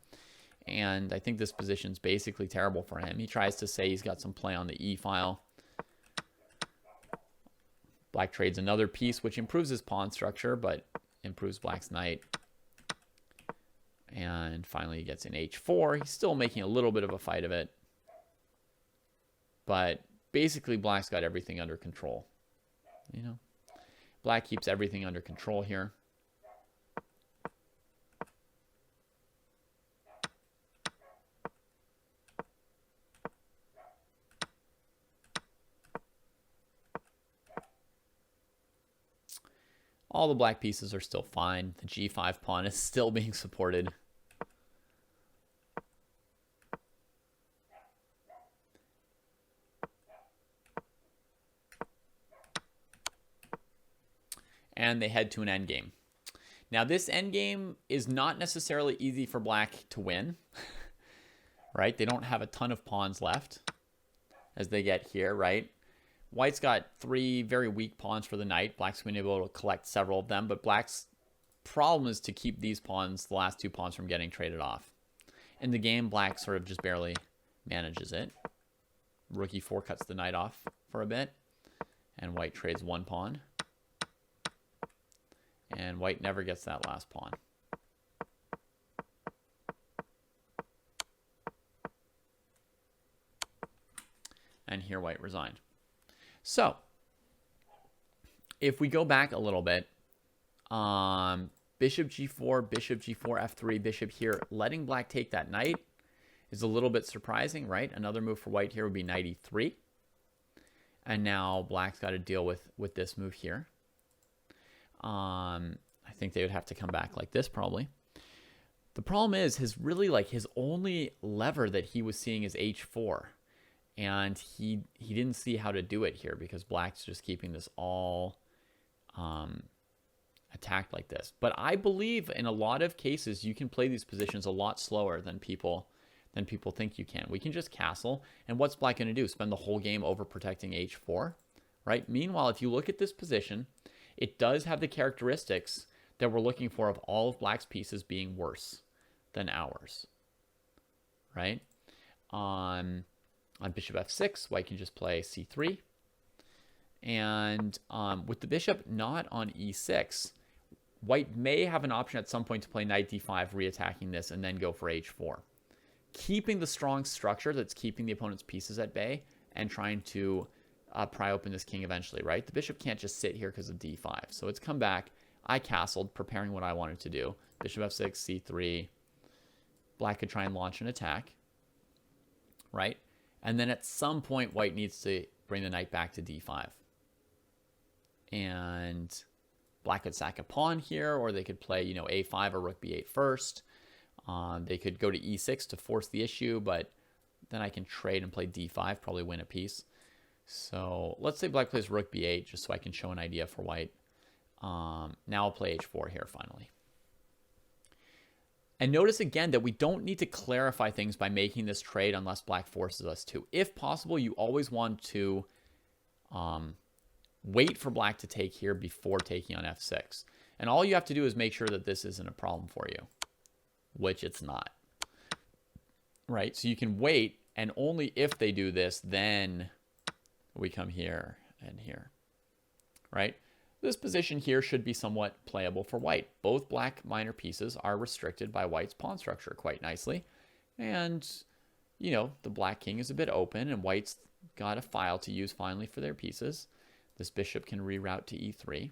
And I think this position's basically terrible for him. He tries to say he's got some play on the e file. Black trades another piece, which improves his pawn structure, but improves black's knight. And finally, he gets in h4. He's still making a little bit of a fight of it. But basically, black's got everything under control. You know, black keeps everything under control here. All the black pieces are still fine. The g5 pawn is still being supported. And they head to an endgame. Now, this endgame is not necessarily easy for black to win, right? They don't have a ton of pawns left as they get here, right? White's got 3 very weak pawns for the knight. Black's going to be able to collect several of them, but black's problem is to keep these pawns, the last 2 pawns, from getting traded off. In the game, black sort of just barely manages it. Rook e4 cuts the knight off for a bit, and white trades 1 pawn. And white never gets that last pawn. And here white resigned. So, if we go back a little bit, bishop g4, bishop g4, f3, bishop here, letting black take that knight is a little bit surprising, right? Another move for white here would be knight e3. And now black's got to deal with this move here. I think they would have to come back like this probably. The problem is his only lever that he was seeing is h4. And he didn't see how to do it here because black's just keeping this all attacked like this. But I believe in a lot of cases you can play these positions a lot slower than people think you can. We can just castle, and what's black going to do? Spend the whole game overprotecting h4, right? Meanwhile, if you look at this position, it does have the characteristics that we're looking for of all of black's pieces being worse than ours, right? On bishop f6, white can just play c3. And with the bishop not on e6, white may have an option at some point to play knight d5, reattacking this, and then go for h4. Keeping the strong structure that's keeping the opponent's pieces at bay and trying to pry open this king eventually, right? The bishop can't just sit here because of d5. So it's come back. I castled, preparing what I wanted to do. Bishop f6, c3. Black could try and launch an attack, right? And then at some point, white needs to bring the knight back to d5. And black could sack a pawn here, or they could play, a5 or rook b8 first. They could go to e6 to force the issue, but then I can trade and play d5, probably win a piece. So let's say black plays rook b8, just so I can show an idea for white. Now I'll play h4 here finally. And notice again that we don't need to clarify things by making this trade unless black forces us to. If possible, you always want to wait for black to take here before taking on f6. And all you have to do is make sure that this isn't a problem for you, which it's not. Right? So you can wait, and only if they do this, then we come here and here. Right? This position here should be somewhat playable for white. Both black minor pieces are restricted by white's pawn structure quite nicely. And, the black king is a bit open, and white's got a file to use finally for their pieces. This bishop can reroute to e3.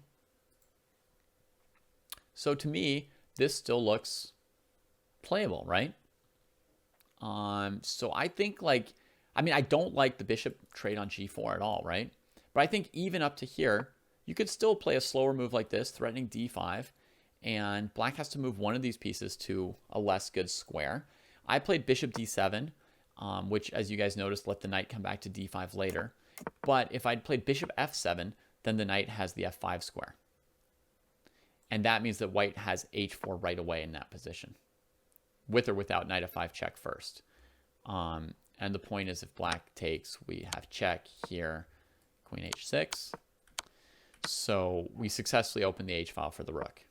So to me, this still looks playable, right? So I think I don't like the bishop trade on g4 at all, right? But I think even up to here, you could still play a slower move like this, threatening d5, and black has to move one of these pieces to a less good square. I played bishop d7, which, as you guys noticed, let the knight come back to d5 later. But if I'd played bishop f7, then the knight has the f5 square. And that means that white has h4 right away in that position, with or without knight f5 check first. And the point is, if black takes, we have check here, queen h6. So we successfully open the h file for the rook.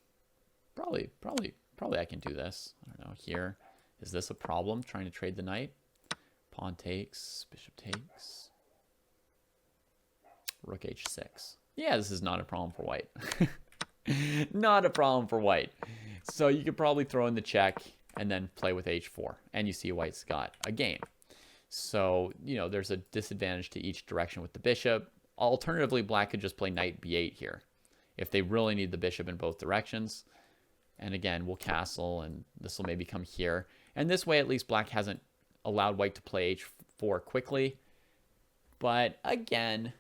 Probably I can do this. I don't know. Here, is this a problem? Trying to trade the knight. Pawn takes, bishop takes, rook h6. Yeah, this is not a problem for white. Not a problem for white. So you could probably throw in the check. and then play with h4. And you see white's got a game. So, you know, there's a disadvantage to each direction with the bishop. Alternatively, black could just play knight b8 here if they really need the bishop in both directions. And again, we'll castle, and this will maybe come here. And this way, at least black hasn't allowed white to play h4 quickly. But again,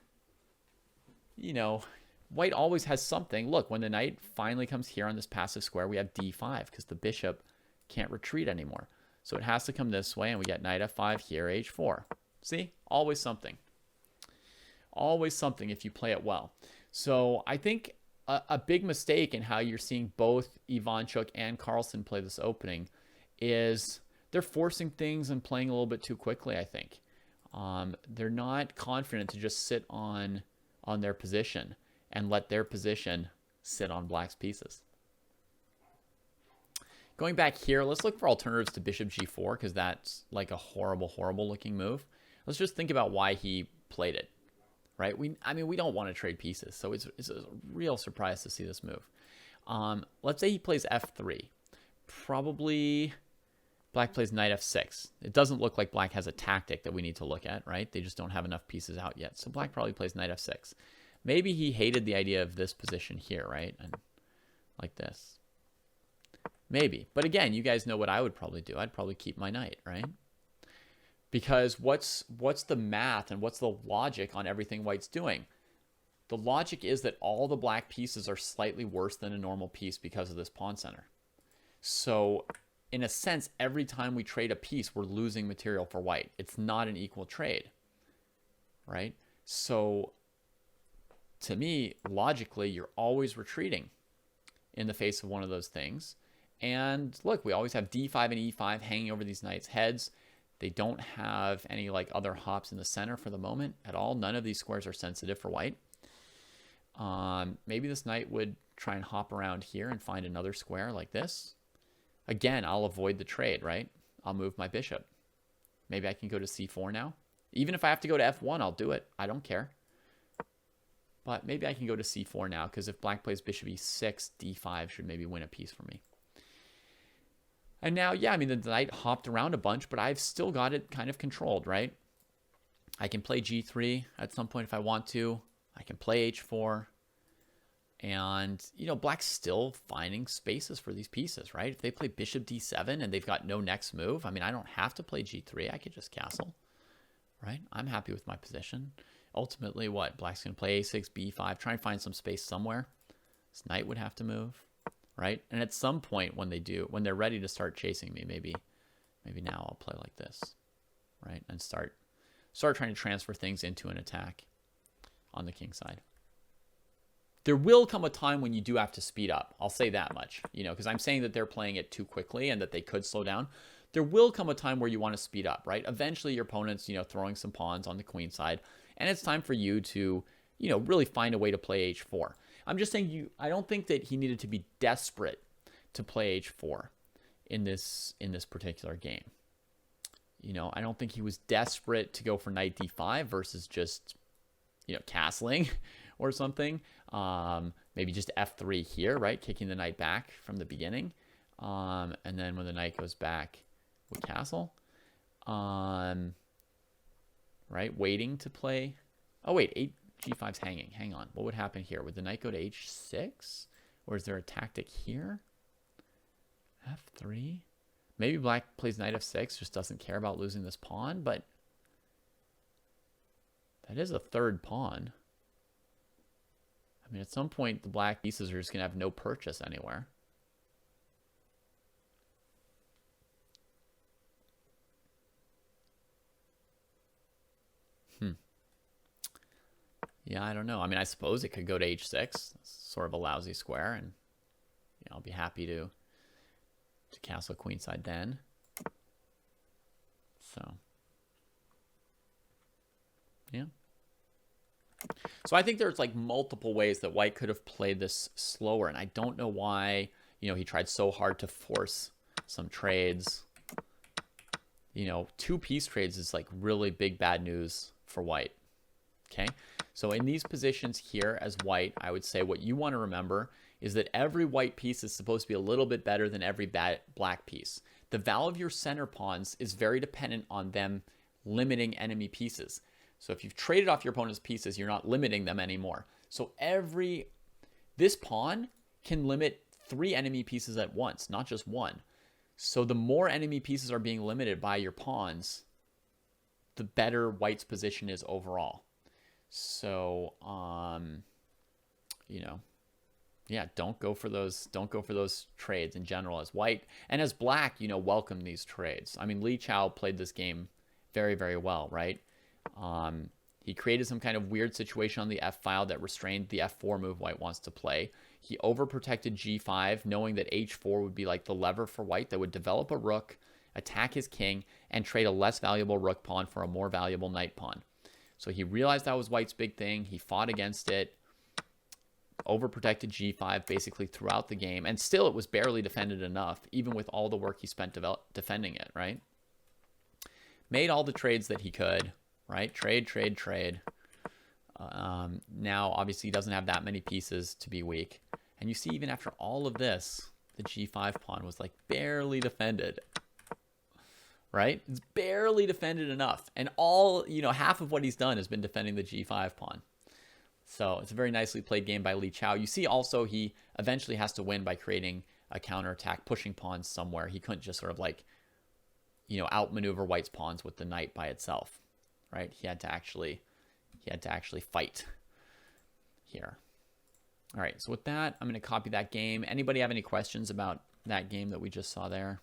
you know, white always has something. Look, when the knight finally comes here on this passive square, we have d5 because the bishop can't retreat anymore. So it has to come this way, and we get knight f5 here, h4. See? Always something. Always something if you play it well. So I think a big mistake in how you're seeing both Ivanchuk and Carlsen play this opening is they're forcing things and playing a little bit too quickly, I think. They're not confident to just sit on their position and let their position sit on black's pieces. Going back here, let's look for alternatives to bishop g4 because that's like a horrible, horrible looking move. Let's just think about why he played it, right? I mean, we don't want to trade pieces, so it's a real surprise to see this move. Let's say he plays f3. Probably black plays knight f6. It doesn't look like black has a tactic that we need to look at, right? They just don't have enough pieces out yet. So black probably plays knight f6. Maybe he hated the idea of this position here, right? And like this. Maybe. But again, you guys know what I would probably do. I'd probably keep my knight, right? Because what's the math and what's the logic on everything white's doing? The logic is that all the black pieces are slightly worse than a normal piece because of this pawn center. So in a sense, every time we trade a piece, we're losing material for white. It's not an equal trade, right? So to me, logically, you're always retreating in the face of one of those things. And look, we always have d5 and e5 hanging over these knights' heads. They don't have any like other hops in the center for the moment at all. None of these squares are sensitive for white. Maybe this knight would try and hop around here and find another square like this. Again, I'll avoid the trade, right? I'll move my bishop. Maybe I can go to c4 now. Even if I have to go to f1, I'll do it. I don't care. But maybe I can go to c4 now, because if black plays bishop e6, d5 should maybe win a piece for me. And now, yeah, I mean, the knight hopped around a bunch, but I've still got it kind of controlled, right? I can play g3 at some point if I want to. I can play h4. And, you know, black's still finding spaces for these pieces, right? If they play bishop d7 and they've got no next move, I mean, I don't have to play g3. I could just castle, right? I'm happy with my position. Ultimately, what? Black's going to play a6, b5, try and find some space somewhere. This knight would have to move, right? And at some point when they do, when they're ready to start chasing me, maybe now I'll play like this, right? And start trying to transfer things into an attack on the king side. There will come a time when you do have to speed up. I'll say that much, you know, because I'm saying that they're playing it too quickly and that they could slow down. There will come a time where you want to speed up, right? Eventually your opponent's, you know, throwing some pawns on the queen side, and it's time for you to, you know, really find a way to play h4. I'm just saying I don't think that he needed to be desperate to play h4 in this particular game. You know, I don't think he was desperate to go for knight d5 versus just, you know, castling or something. Maybe just f3 here, right? Kicking the knight back from the beginning. And then when the knight goes back, we castle. Right? Waiting to play. Oh, wait. G5's hanging. Hang on. What would happen here? Would the knight go to h6? Or is there a tactic here? f3? Maybe black plays knight f6, just doesn't care about losing this pawn, but that is a third pawn. I mean, at some point, the black pieces are just going to have no purchase anywhere. Yeah, I don't know. I mean, I suppose it could go to h6. It's sort of a lousy square, and you know, I'll be happy to castle queenside then. So, yeah. So I think there's like multiple ways that white could have played this slower, and I don't know why, you know, he tried so hard to force some trades. You know, 2 piece trades is like really big bad news for white. Okay, so in these positions here as white, I would say what you want to remember is that every white piece is supposed to be a little bit better than every black piece. The value of your center pawns is very dependent on them limiting enemy pieces. So if you've traded off your opponent's pieces, you're not limiting them anymore. So this pawn can limit 3 enemy pieces at once, not just 1. So the more enemy pieces are being limited by your pawns, the better white's position is overall. So, yeah, don't go for those trades in general as white. And as black, welcome these trades. I mean, Li Chao played this game very, very well, right? He created some kind of weird situation on the F file that restrained the F4 move white wants to play. He overprotected G5, knowing that H4 would be like the lever for white that would develop a rook, attack his king, and trade a less valuable rook pawn for a more valuable knight pawn. So he realized that was white's big thing. He fought against it, overprotected G5 basically throughout the game, and still it was barely defended enough, even with all the work he spent defending it, right? Made all the trades that he could, right? Trade. Now, obviously, he doesn't have that many pieces to be weak. And you see, even after all of this, the G5 pawn was like barely defended, right? It's barely defended enough. And half of what he's done has been defending the G5 pawn. So it's a very nicely played game by Li Chao. You see also he eventually has to win by creating a counterattack, pushing pawns somewhere. He couldn't just sort of like, outmaneuver white's pawns with the knight by itself, right? He had to actually fight here. All right, so with that, I'm going to copy that game. Anybody have any questions about that game that we just saw there?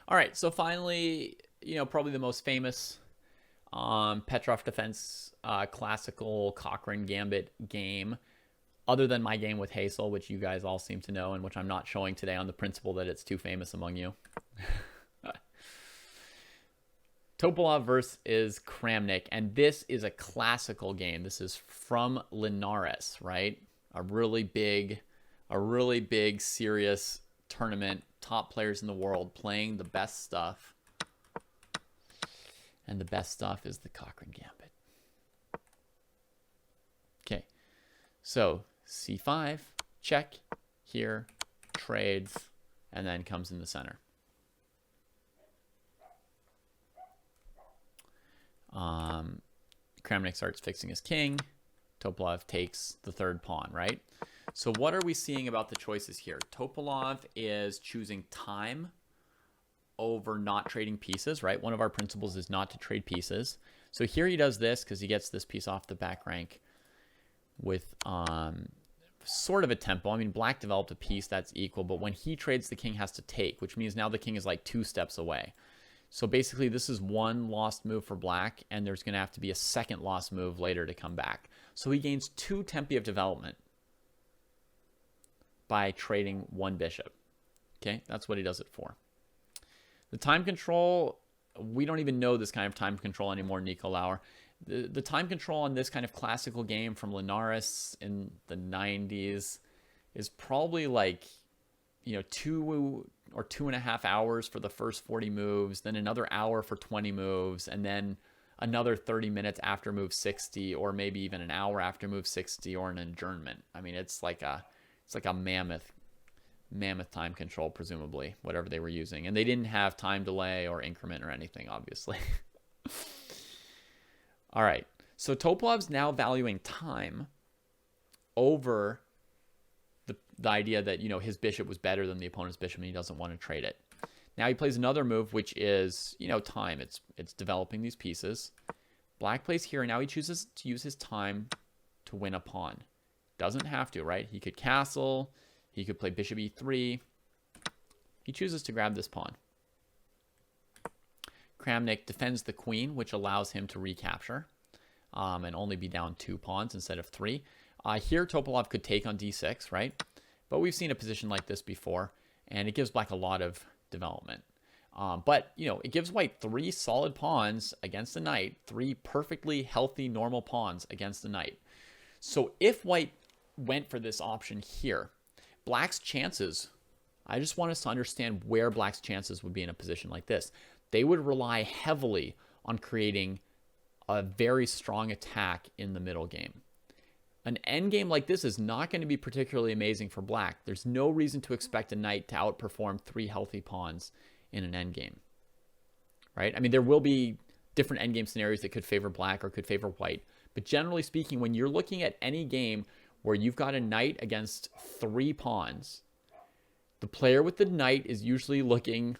All right, so finally, probably the most famous Petrov Defense classical Cochrane Gambit game, other than my game with Hazel, which you guys all seem to know and which I'm not showing today on the principle that it's too famous among you. Topalov versus Kramnik, and this is a classical game. This is from Linares, right? A really big, serious tournament. Top players in the world playing the best stuff. And the best stuff is the Cochrane Gambit. Okay, so C5, check, here, trades, and then comes in the center. Kramnik starts fixing his king. Topalov takes the third pawn, right? So what are we seeing about the choices here? Topalov is choosing time over not trading pieces, right? One of our principles is not to trade pieces. So here he does this because he gets this piece off the back rank with sort of a tempo. I mean, black developed a piece that's equal, but when he trades, the king has to take, which means now the king is like 2 steps away. So basically, this is one lost move for black, and there's going to have to be a second lost move later to come back. So he gains 2 tempi of development by trading 1 bishop. Okay, that's what he does it for. The time control, we don't even know this kind of time control anymore, Nico Lauer. The time control on this kind of classical game from Linares in the 90s is probably like, 2 or 2.5 hours for the first 40 moves, then another hour for 20 moves, and then another 30 minutes after move 60, or maybe even an hour after move 60, or an adjournment. I mean, it's like a mammoth time control, presumably, whatever they were using. And they didn't have time delay or increment or anything, obviously. All right, so Topalov's now valuing time over the idea that, his bishop was better than the opponent's bishop and he doesn't want to trade it. Now he plays another move, which is, time. It's developing these pieces. Black plays here, and now he chooses to use his time to win a pawn. Doesn't have to, right? He could castle. He could play bishop e3. He chooses to grab this pawn. Kramnik defends the queen, which allows him to recapture and only be down 2 pawns instead of 3. Here, Topalov could take on d6, right? But we've seen a position like this before, and it gives black a lot of development. But, it gives white 3 solid pawns against the knight, 3 perfectly healthy, normal pawns against the knight. So if white went for this option here, black's chances, I just want us to understand where black's chances would be in a position like this. They would rely heavily on creating a very strong attack in the middle game. An endgame like this is not going to be particularly amazing for black. There's no reason to expect a knight to outperform 3 healthy pawns in an endgame, right? I mean, there will be different endgame scenarios that could favor black or could favor white. But generally speaking, when you're looking at any game where you've got a knight against 3 pawns, the player with the knight is usually looking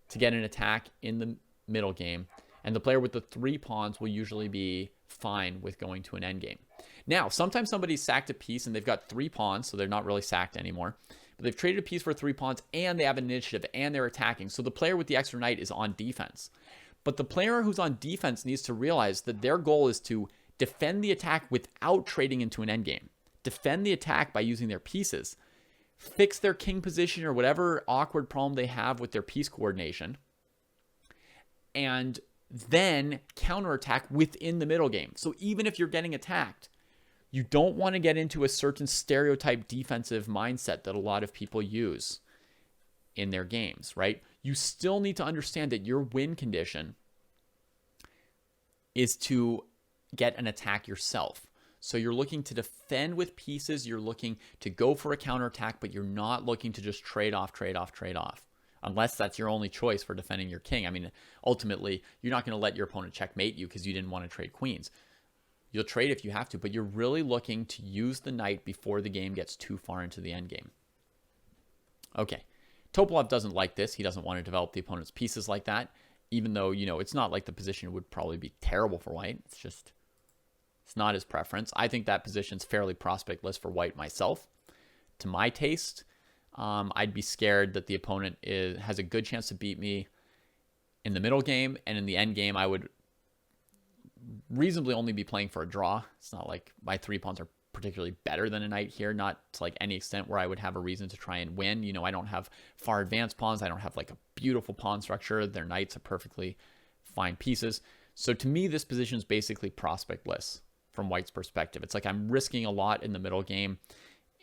to get an attack in the middle game, and the player with the 3 pawns will usually be fine with going to an endgame. Now, sometimes somebody's sacked a piece and they've got 3 pawns, so they're not really sacked anymore. But they've traded a piece for 3 pawns and they have initiative and they're attacking. So the player with the extra knight is on defense. But the player who's on defense needs to realize that their goal is to defend the attack without trading into an endgame. Defend the attack by using their pieces. Fix their king position or whatever awkward problem they have with their piece coordination. And then counterattack within the middle game. So even if you're getting attacked, you don't want to get into a certain stereotype defensive mindset that a lot of people use in their games, right? You still need to understand that your win condition is to get an attack yourself. So you're looking to defend with pieces, you're looking to go for a counterattack, but you're not looking to just trade off. Unless that's your only choice for defending your king. I mean, ultimately, you're not going to let your opponent checkmate you because you didn't want to trade queens. You'll trade if you have to, but you're really looking to use the knight before the game gets too far into the endgame. Okay, Topalov doesn't like this. He doesn't want to develop the opponent's pieces like that, even though, it's not like the position would probably be terrible for white. It's not his preference. I think that position's fairly prospectless for white myself. To my taste, I'd be scared that the opponent has a good chance to beat me in the middle game, and in the end game, I would reasonably only be playing for a draw. It's not like my 3 pawns are particularly better than a knight here, not to like any extent where I would have a reason to try and win. I don't have far advanced pawns. I don't have like a beautiful pawn structure. Their knights are perfectly fine pieces. So to me, this position is basically prospectless from white's perspective. It's like I'm risking a lot in the middle game,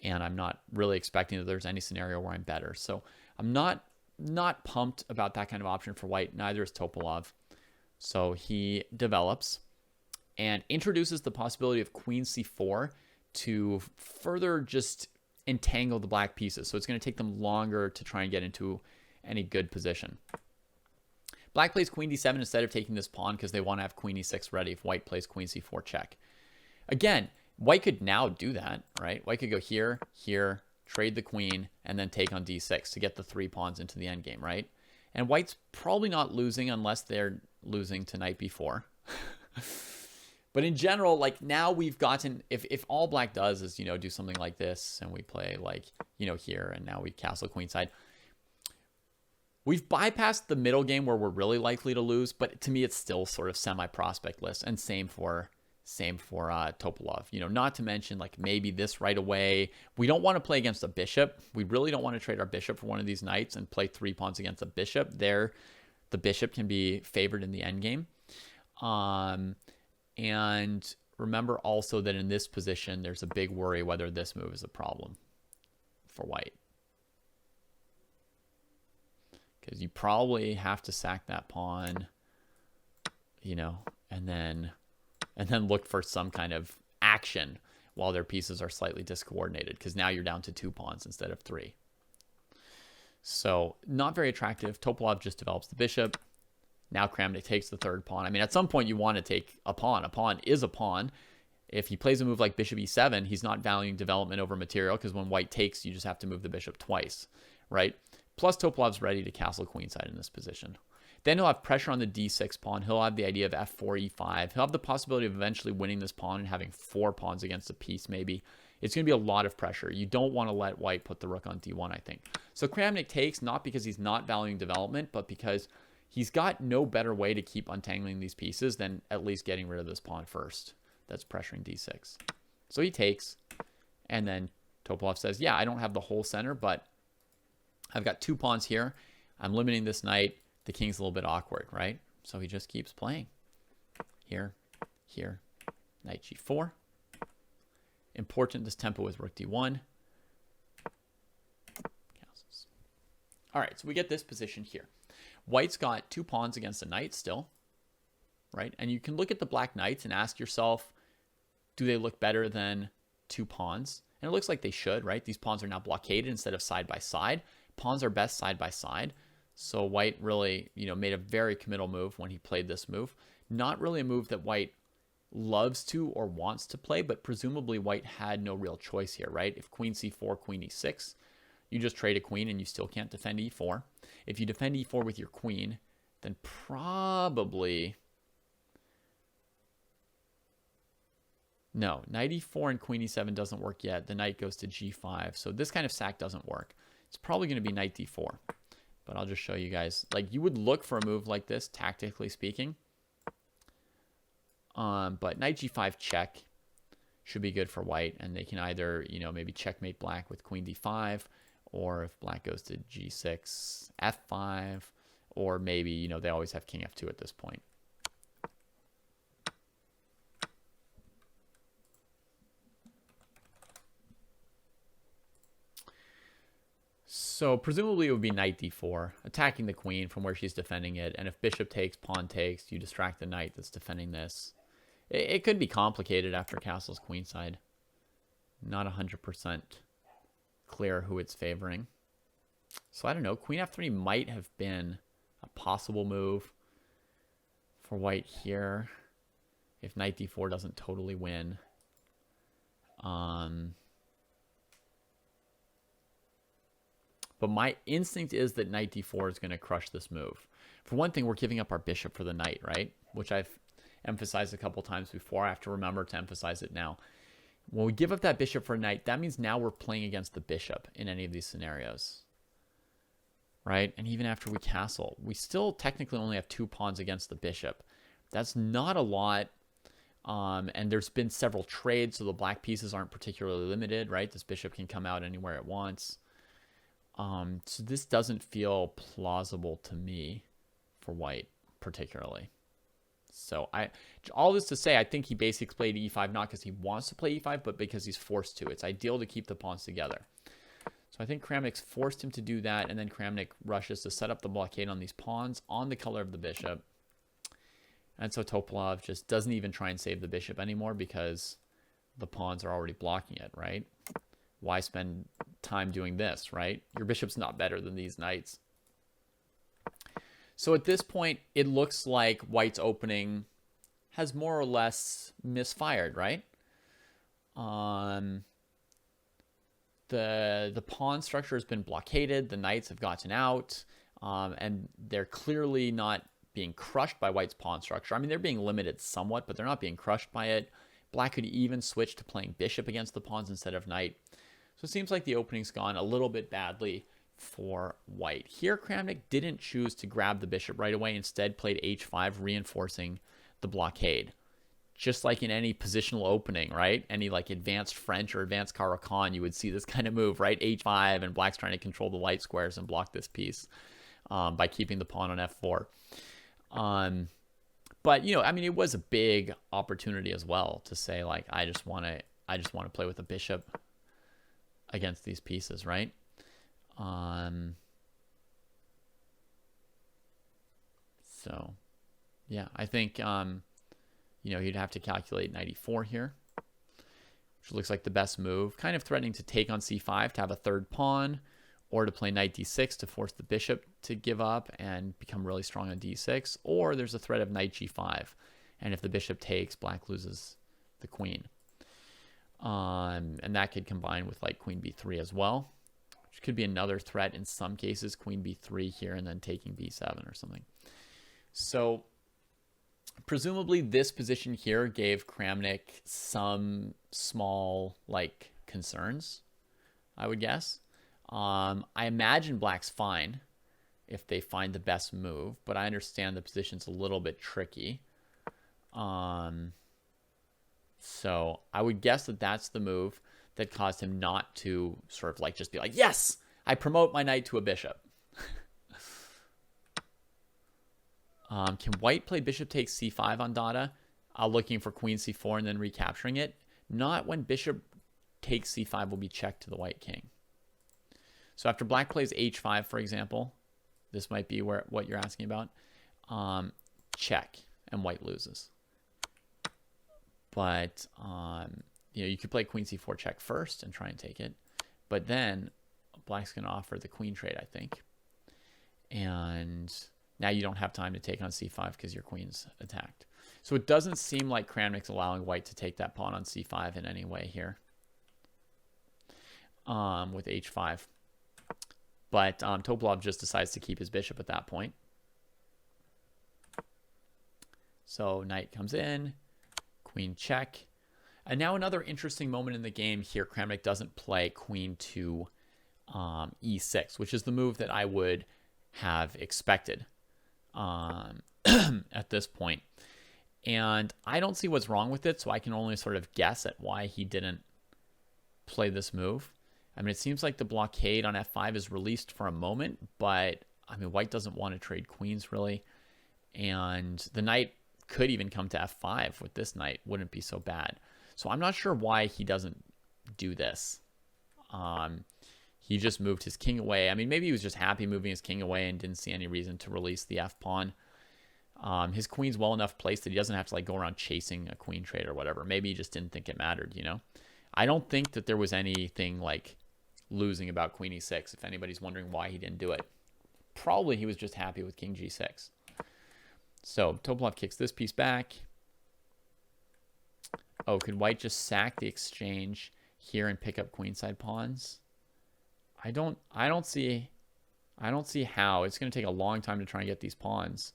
and I'm not really expecting that there's any scenario where I'm better. So I'm not pumped about that kind of option for white. Neither is Topalov. So he develops and introduces the possibility of queen c4 to further just entangle the black pieces. So it's going to take them longer to try and get into any good position. Black plays queen d7 instead of taking this pawn because they want to have queen e6 ready if white plays queen c4 check. Again, white could now do that, right? White could go here, here, trade the queen, and then take on d6 to get the 3 pawns into the endgame, right? And white's probably not losing unless they're losing to knight b4. But in general, like now we've gotten, if all black does is, do something like this, and we play like, here, and now we castle queenside, we've bypassed the middle game where we're really likely to lose, but to me, it's still sort of semi-prospectless, and same for Topalov. Not to mention like maybe this right away. We don't want to play against a bishop. We really don't want to trade our bishop for one of these knights and play 3 pawns against a bishop. There, the bishop can be favored in the endgame. And remember also that in this position, there's a big worry whether this move is a problem for white. Because you probably have to sack that pawn, and then look for some kind of action while their pieces are slightly discoordinated, because now you're down to 2 pawns instead of 3. So not very attractive. Topalov just develops the bishop. Now Kramnik takes the 3rd pawn. I mean, at some point you want to take a pawn. A pawn is a pawn. If he plays a move like bishop e7, he's not valuing development over material, because when white takes, you just have to move the bishop twice, right? Plus Topalov's ready to castle queenside in this position. Then he'll have pressure on the d6 pawn. He'll have the idea of f4, e5. He'll have the possibility of eventually winning this pawn and having 4 pawns against a piece maybe. It's going to be a lot of pressure. You don't want to let white put the rook on d1, I think. So Kramnik takes, not because he's not valuing development, but because he's got no better way to keep untangling these pieces than at least getting rid of this pawn first. That's pressuring d6. So he takes, and then Topalov says, yeah, I don't have the whole center, but I've got 2 pawns here. I'm limiting this knight. The king's a little bit awkward, right? So he just keeps playing. Here, here, knight g4. Important, this tempo with rook d1. Castles. All right, so we get this position here. White's got 2 pawns against a knight still, right? And you can look at the black knights and ask yourself, do they look better than 2 pawns? And it looks like they should, right? These pawns are now blockaded instead of side by side. Pawns are best side by side. So white really, made a very committal move when he played this move. Not really a move that white loves to or wants to play, but presumably white had no real choice here, right? If queen c4, queen e6, you just trade a queen and you still can't defend e4. If you defend e4 with your queen, then probably... No, knight e4 and queen e7 doesn't work yet. The knight goes to g5. So this kind of sack doesn't work. It's probably going to be knight d4. But I'll just show you guys. Like, you would look for a move like this, tactically speaking. But knight g5 check should be good for white. And they can either, maybe checkmate black with queen d5. Or if black goes to g6, f5. Or maybe, they always have king f2 at this point. So presumably it would be knight d4, attacking the queen from where she's defending it. And if bishop takes, pawn takes, you distract the knight that's defending this. It could be complicated after castle's queenside. Not 100% clear who it's favoring. So I don't know. Queen f3 might have been a possible move for white here if knight d4 doesn't totally win. But my instinct is that knight d4 is going to crush this move. For one thing, we're giving up our bishop for the knight, right? Which I've emphasized a couple times before. I have to remember to emphasize it now. When we give up that bishop for a knight, that means now we're playing against the bishop in any of these scenarios, right? And even after we castle, we still technically only have 2 pawns against the bishop. That's not a lot. And there's been several trades, so the black pieces aren't particularly limited, right? This bishop can come out anywhere it wants. So this doesn't feel plausible to me for white, particularly. So all this to say, I think he basically played e5 not because he wants to play e5, but because he's forced to. It's ideal to keep the pawns together. So I think Kramnik's forced him to do that, and then Kramnik rushes to set up the blockade on these pawns on the color of the bishop. And so Topalov just doesn't even try and save the bishop anymore because the pawns are already blocking it, right? Why spend time doing this, right? Your bishop's not better than these knights. So at this point, it looks like white's opening has more or less misfired, right? The pawn structure has been blockaded. The knights have gotten out, and they're clearly not being crushed by white's pawn structure. I mean, they're being limited somewhat, but they're not being crushed by it. Black could even switch to playing bishop against the pawns instead of knight. So it seems like the opening's gone a little bit badly for white. Here, Kramnik didn't choose to grab the bishop right away. Instead, played h5, reinforcing the blockade. Just like in any positional opening, right? Any like advanced French or advanced Caro-Kann, you would see this kind of move, right? h5, and black's trying to control the light squares and block this piece by keeping the pawn on f4. But I mean, it was a big opportunity as well to say, like, I just want to play with a bishop against these pieces, right? So yeah, I think you'd have to calculate knight e4 here, which looks like the best move, kind of threatening to take on c5 to have a third pawn, or to play knight d6 to force the bishop to give up and become really strong on d6, or there's a threat of knight g5, and if the bishop takes, black loses the queen. And that could combine with like queen b3 as well, which could be another threat in some cases. Queen b3 here and then taking b7 or something. So presumably this position here gave Kramnik some small like concerns, I would guess. I imagine black's fine if they find the best move, but I understand the position's a little bit tricky. So I would guess that that's the move that caused him not to sort of like just be like, yes, I promote my knight to a bishop. Can white play bishop takes c5 on Dada, looking for queen c4 and then recapturing it? Not when bishop takes c5 will be checked to the white king. So after black plays h5, for example, this might be what you're asking about, check, and white loses. But you know, you could play queen c4 check first and try and take it, but then black's going to offer the queen trade, I think, and now you don't have time to take on c5 because your queen's attacked. So it doesn't seem like Kramnik's allowing white to take that pawn on c5 in any way here with h5. But Topalov just decides to keep his bishop at that point. So knight comes in, queen check. And now another interesting moment in the game here. Kramnik doesn't play queen to e6, which is the move that I would have expected at this point. And I don't see what's wrong with it, so I can only sort of guess at why he didn't play this move. I mean, it seems like the blockade on f5 is released for a moment, but I mean, white doesn't want to trade queens really. And the knight could even come to f5 with this knight. Wouldn't be so bad. So I'm not sure why he doesn't do this. He just moved his king away. I mean, maybe he was just happy moving his king away and didn't see any reason to release the f-pawn. His queen's well enough placed that he doesn't have to like go around chasing a queen trade or whatever. Maybe he just didn't think it mattered, you know? I don't think that there was anything like losing about queen e6, if anybody's wondering why he didn't do it. Probably he was just happy with king g6. So Topalov kicks this piece back. Oh, could white just sack the exchange here and pick up queenside pawns? I don't see how. It's going to take a long time to try and get these pawns.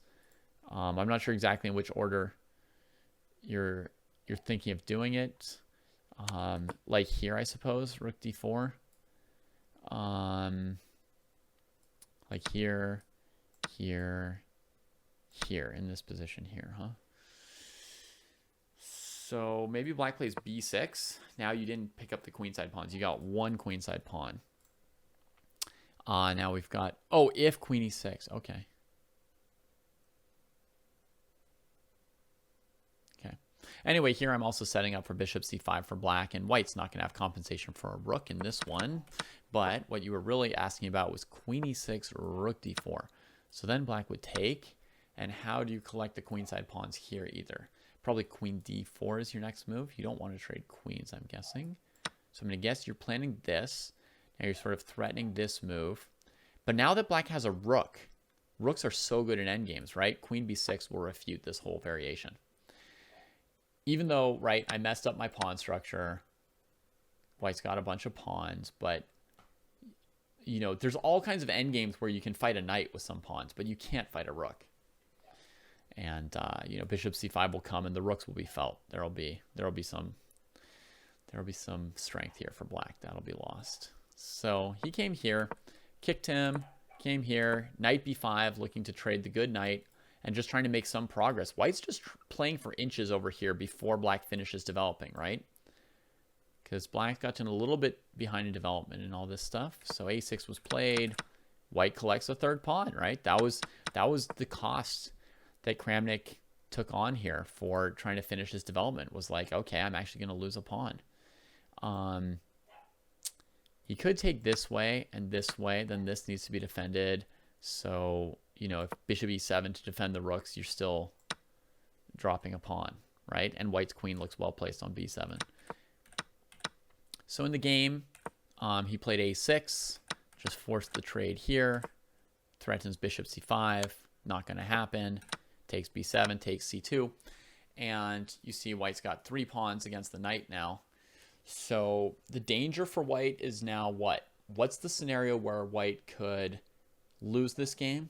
I'm not sure exactly in which order you're thinking of doing it. Like here, I suppose, rook d4. Like here, here, here, in this position here, huh? So maybe black plays b6. Now you didn't pick up the queenside pawns. You got one queenside pawn. Now we've got, oh, if queen e6, okay. Okay. Anyway, here I'm also setting up for bishop c5 for black, and white's not going to have compensation for a rook in this one. But what you were really asking about was queen e6, rook d4. So then black would take, and how do you collect the queenside pawns here either? Probably queen d4 is your next move. You don't want to trade queens, I'm guessing. So I'm going to guess you're planning this. Now you're sort of threatening this move. But now that black has a rook, rooks are so good in endgames, right? Queen b6 will refute this whole variation. Even though, right, I messed up my pawn structure. White's got a bunch of pawns, but, you know, there's all kinds of endgames where you can fight a knight with some pawns, but you can't fight a rook. And, you know, bishop c5 will come and the rooks will be felt. There'll be some strength here for black. That'll be lost. So he came here, kicked him, came here, knight b5, looking to trade the good knight, and just trying to make some progress. White's just playing for inches over here before black finishes developing, right? Because black got a little bit behind in development and all this stuff. So a6 was played. White collects a third pawn, right? That was the cost that Kramnik took on here for trying to finish his development. Was like, okay, I'm actually going to lose a pawn. He could take this way and this way, then this needs to be defended. So, you know, if bishop e7 to defend the rooks, you're still dropping a pawn, right? And white's queen looks well placed on b7. So in the game, he played a6, just forced the trade here, threatens bishop c5, not going to happen, takes b7, takes c2, and you see white's got 3 pawns against the knight now. So the danger for white is now what? What's the scenario where white could lose this game?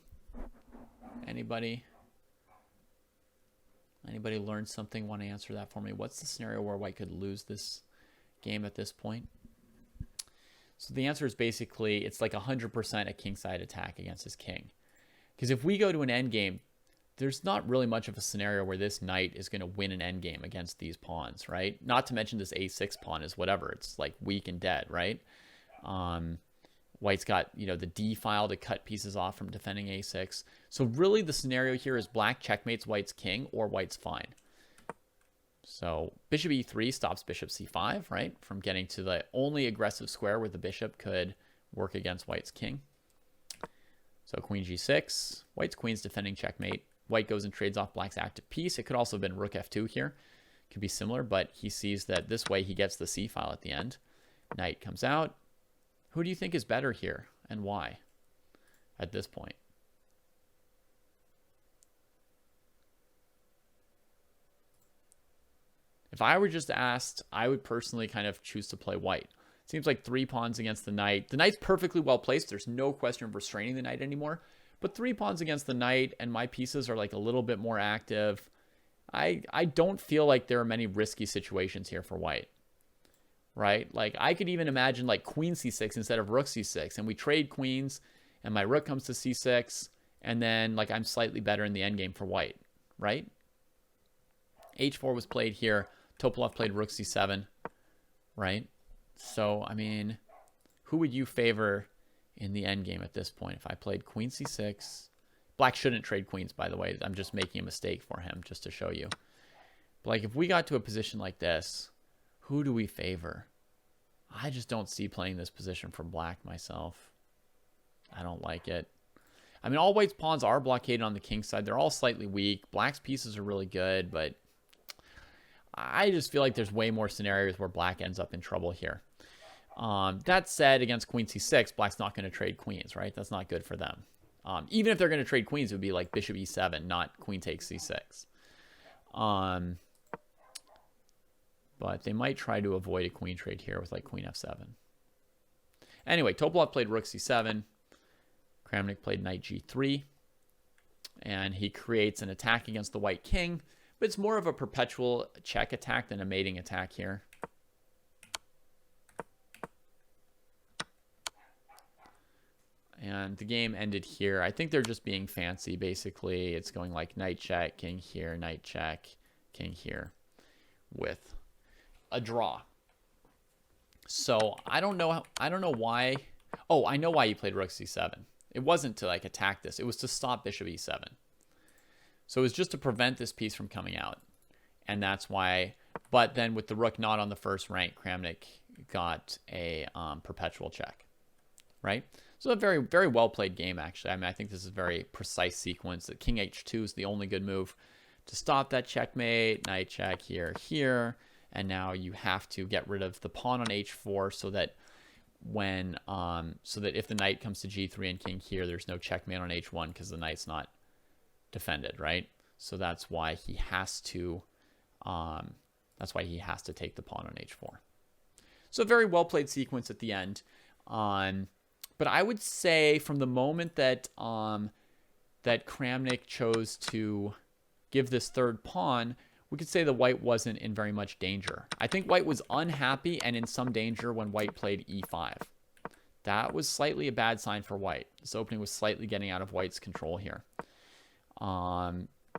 Anybody learn something? Want to answer that for me? What's the scenario where white could lose this game at this point? So the answer is basically it's like 100% a kingside attack against his king. Because if we go to an endgame, there's not really much of a scenario where this knight is going to win an endgame against these pawns, right? Not to mention this a6 pawn is whatever. It's like weak and dead, right? White's got, the d file to cut pieces off from defending a6. So really the scenario here is black checkmates white's king or white's fine. So bishop e3 stops bishop c5, right? From getting to the only aggressive square where the bishop could work against white's king. So queen g6, white's queen's defending checkmate. White goes and trades off black's active piece. It could also have been rook f2 here. Could be similar, but he sees that this way he gets the c file at the end. Knight comes out. Who do you think is better here and why at this point? If I were just asked, I would personally kind of choose to play white. Seems like 3 pawns against the knight. The knight's perfectly well placed. There's no question of restraining the knight anymore. But 3 pawns against the knight, and my pieces are like a little bit more active. I don't feel like there are many risky situations here for white. Right? Like I could even imagine like queen c6 instead of rook c6. And we trade queens, and my rook comes to c6. And then like I'm slightly better in the endgame for white. Right? h4 was played here. Topalov played rook c7. Right? So, I mean, who would you favor in the endgame at this point? If I played queen c6, black shouldn't trade queens, by the way. I'm just making a mistake for him just to show you. But like if we got to a position like this, who do we favor? I just don't see playing this position for black myself. I don't like it. I mean, all white's pawns are blockaded on the king side. They're all slightly weak. Black's pieces are really good, but I just feel like there's way more scenarios where black ends up in trouble here. That said, against queen c6, black's not going to trade queens, right? That's not good for them. Even if they're going to trade queens, it would be like bishop e7, not queen takes c6. But they might try to avoid a queen trade here with like queen f7. Anyway, Topalov played rook c7. Kramnik played knight g3. And he creates an attack against the white king. But it's more of a perpetual check attack than a mating attack here. And the game ended here. I think they're just being fancy, basically. It's going like knight check, king here, knight check, king here with a draw. So I don't know why. Oh, I know why he played rook c7. It wasn't to like attack this. It was to stop bishop e7. So it was just to prevent this piece from coming out. And that's why, but then with the rook not on the first rank, Kramnik got a perpetual check, right? So a very, very well played game, actually. I mean, I think this is a very precise sequence. That king h2 is the only good move to stop that checkmate. Knight check here, here. And now you have to get rid of the pawn on h4 so that when, so that if the knight comes to g3 and king here, there's no checkmate on h1 because the knight's not defended, right? So that's why he has to take the pawn on h4. So a very well played sequence at the end. But I would say from the moment that that Kramnik chose to give this third pawn, we could say that white wasn't in very much danger. I think white was unhappy and in some danger when white played e5. That was slightly a bad sign for white. This opening was slightly getting out of white's control here.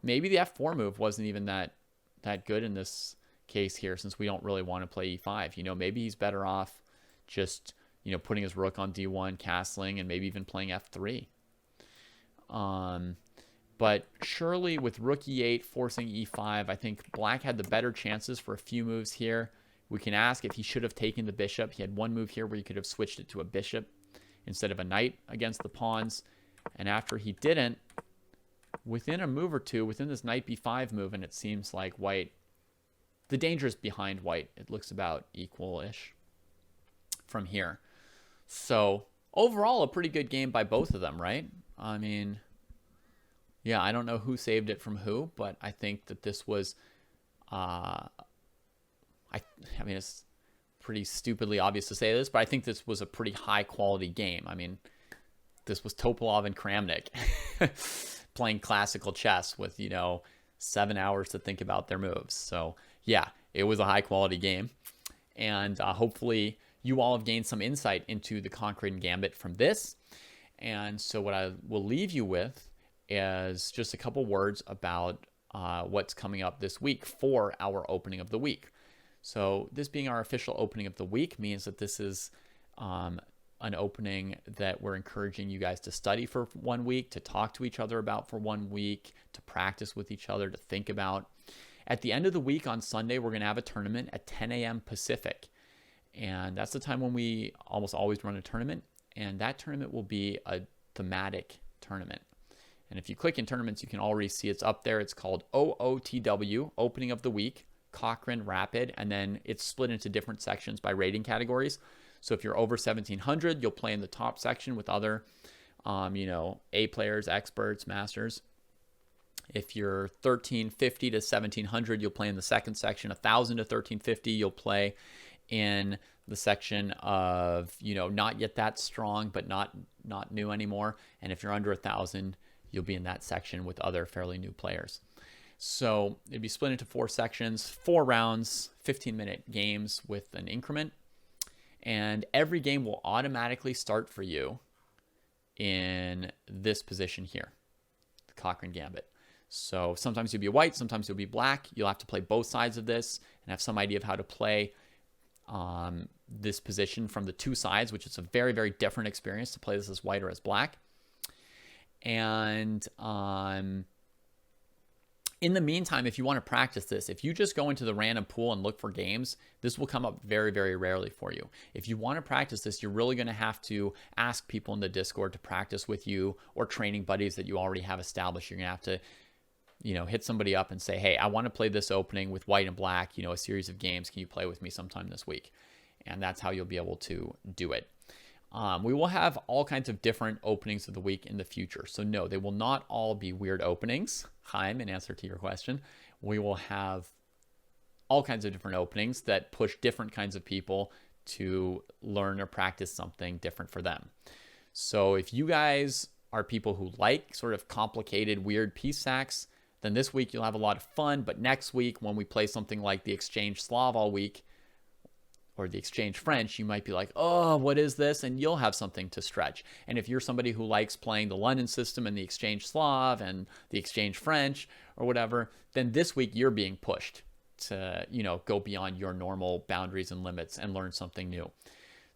Maybe the f4 move wasn't even that good in this case here, since we don't really want to play e5. Maybe he's better off just, putting his rook on d1, castling, and maybe even playing f3. But surely with rook e8 forcing e5, I think black had the better chances for a few moves here. We can ask if he should have taken the bishop. He had one move here where he could have switched it to a bishop instead of a knight against the pawns. And after he didn't, within a move or two, within this knight b5 move, and it seems like white, the danger is behind white. It looks about equal-ish from here. So overall, a pretty good game by both of them, right? I mean, yeah, I don't know who saved it from who, but I think that this was, I mean, it's pretty stupidly obvious to say this, but I think this was a pretty high quality game. I mean, this was Topalov and Kramnik playing classical chess with, 7 hours to think about their moves. So yeah, it was a high quality game. And hopefully you all have gained some insight into the Cochrane Gambit from this. And so what I will leave you with is just a couple words about what's coming up this week for our opening of the week. So this being our official opening of the week means that this is an opening that we're encouraging you guys to study for 1 week, to talk to each other about for 1 week, to practice with each other, to think about. At the end of the week on Sunday, we're going to have a tournament at 10 a.m. Pacific. And that's the time when we almost always run a tournament. And that tournament will be a thematic tournament. And if you click in tournaments, you can already see it's up there. It's called OOTW, Opening of the Week, Cochrane Rapid. And then it's split into different sections by rating categories. So if you're over 1700, you'll play in the top section with other, A players, experts, masters. If you're 1350 to 1700, you'll play in the second section. 1000 to 1350, you'll play in the section of, not yet that strong, but not new anymore. And if you're under 1000, you'll be in that section with other fairly new players. So it'd be split into 4 sections, 4 rounds, 15-minute games with an increment. And every game will automatically start for you in this position here, the Cochrane Gambit. So sometimes you'll be white, sometimes you'll be black. You'll have to play both sides of this and have some idea of how to play this position from the 2 sides, which is a very, very different experience to play this as white or as black. And in the meantime, if you want to practice this, if you just go into the random pool and look for games, this will come up very, very rarely for you. If you want to practice this, you're really going to have to ask people in the Discord to practice with you, or training buddies that you already have established. You're going to have to, hit somebody up and say, hey, I want to play this opening with white and black, a series of games. Can you play with me sometime this week? And that's how you'll be able to do it. We will have all kinds of different openings of the week in the future. So no, they will not all be weird openings. Chaim, in answer to your question, we will have all kinds of different openings that push different kinds of people to learn or practice something different for them. So if you guys are people who like sort of complicated, weird piece sacks, then this week you'll have a lot of fun. But next week, when we play something like the Exchange Slav all week, or the Exchange French, you might be like, oh, what is this? And you'll have something to stretch. And if you're somebody who likes playing the London system and the Exchange Slav and the Exchange French or whatever, then this week you're being pushed to, go beyond your normal boundaries and limits and learn something new.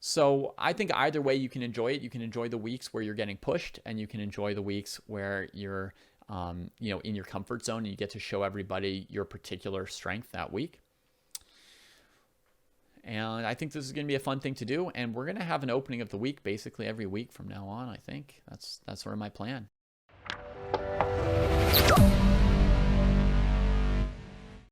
So I think either way you can enjoy it. You can enjoy the weeks where you're getting pushed, and you can enjoy the weeks where you're, in your comfort zone and you get to show everybody your particular strength that week. And I think this is going to be a fun thing to do. And we're going to have an opening of the week basically every week from now on, I think. That's sort of my plan.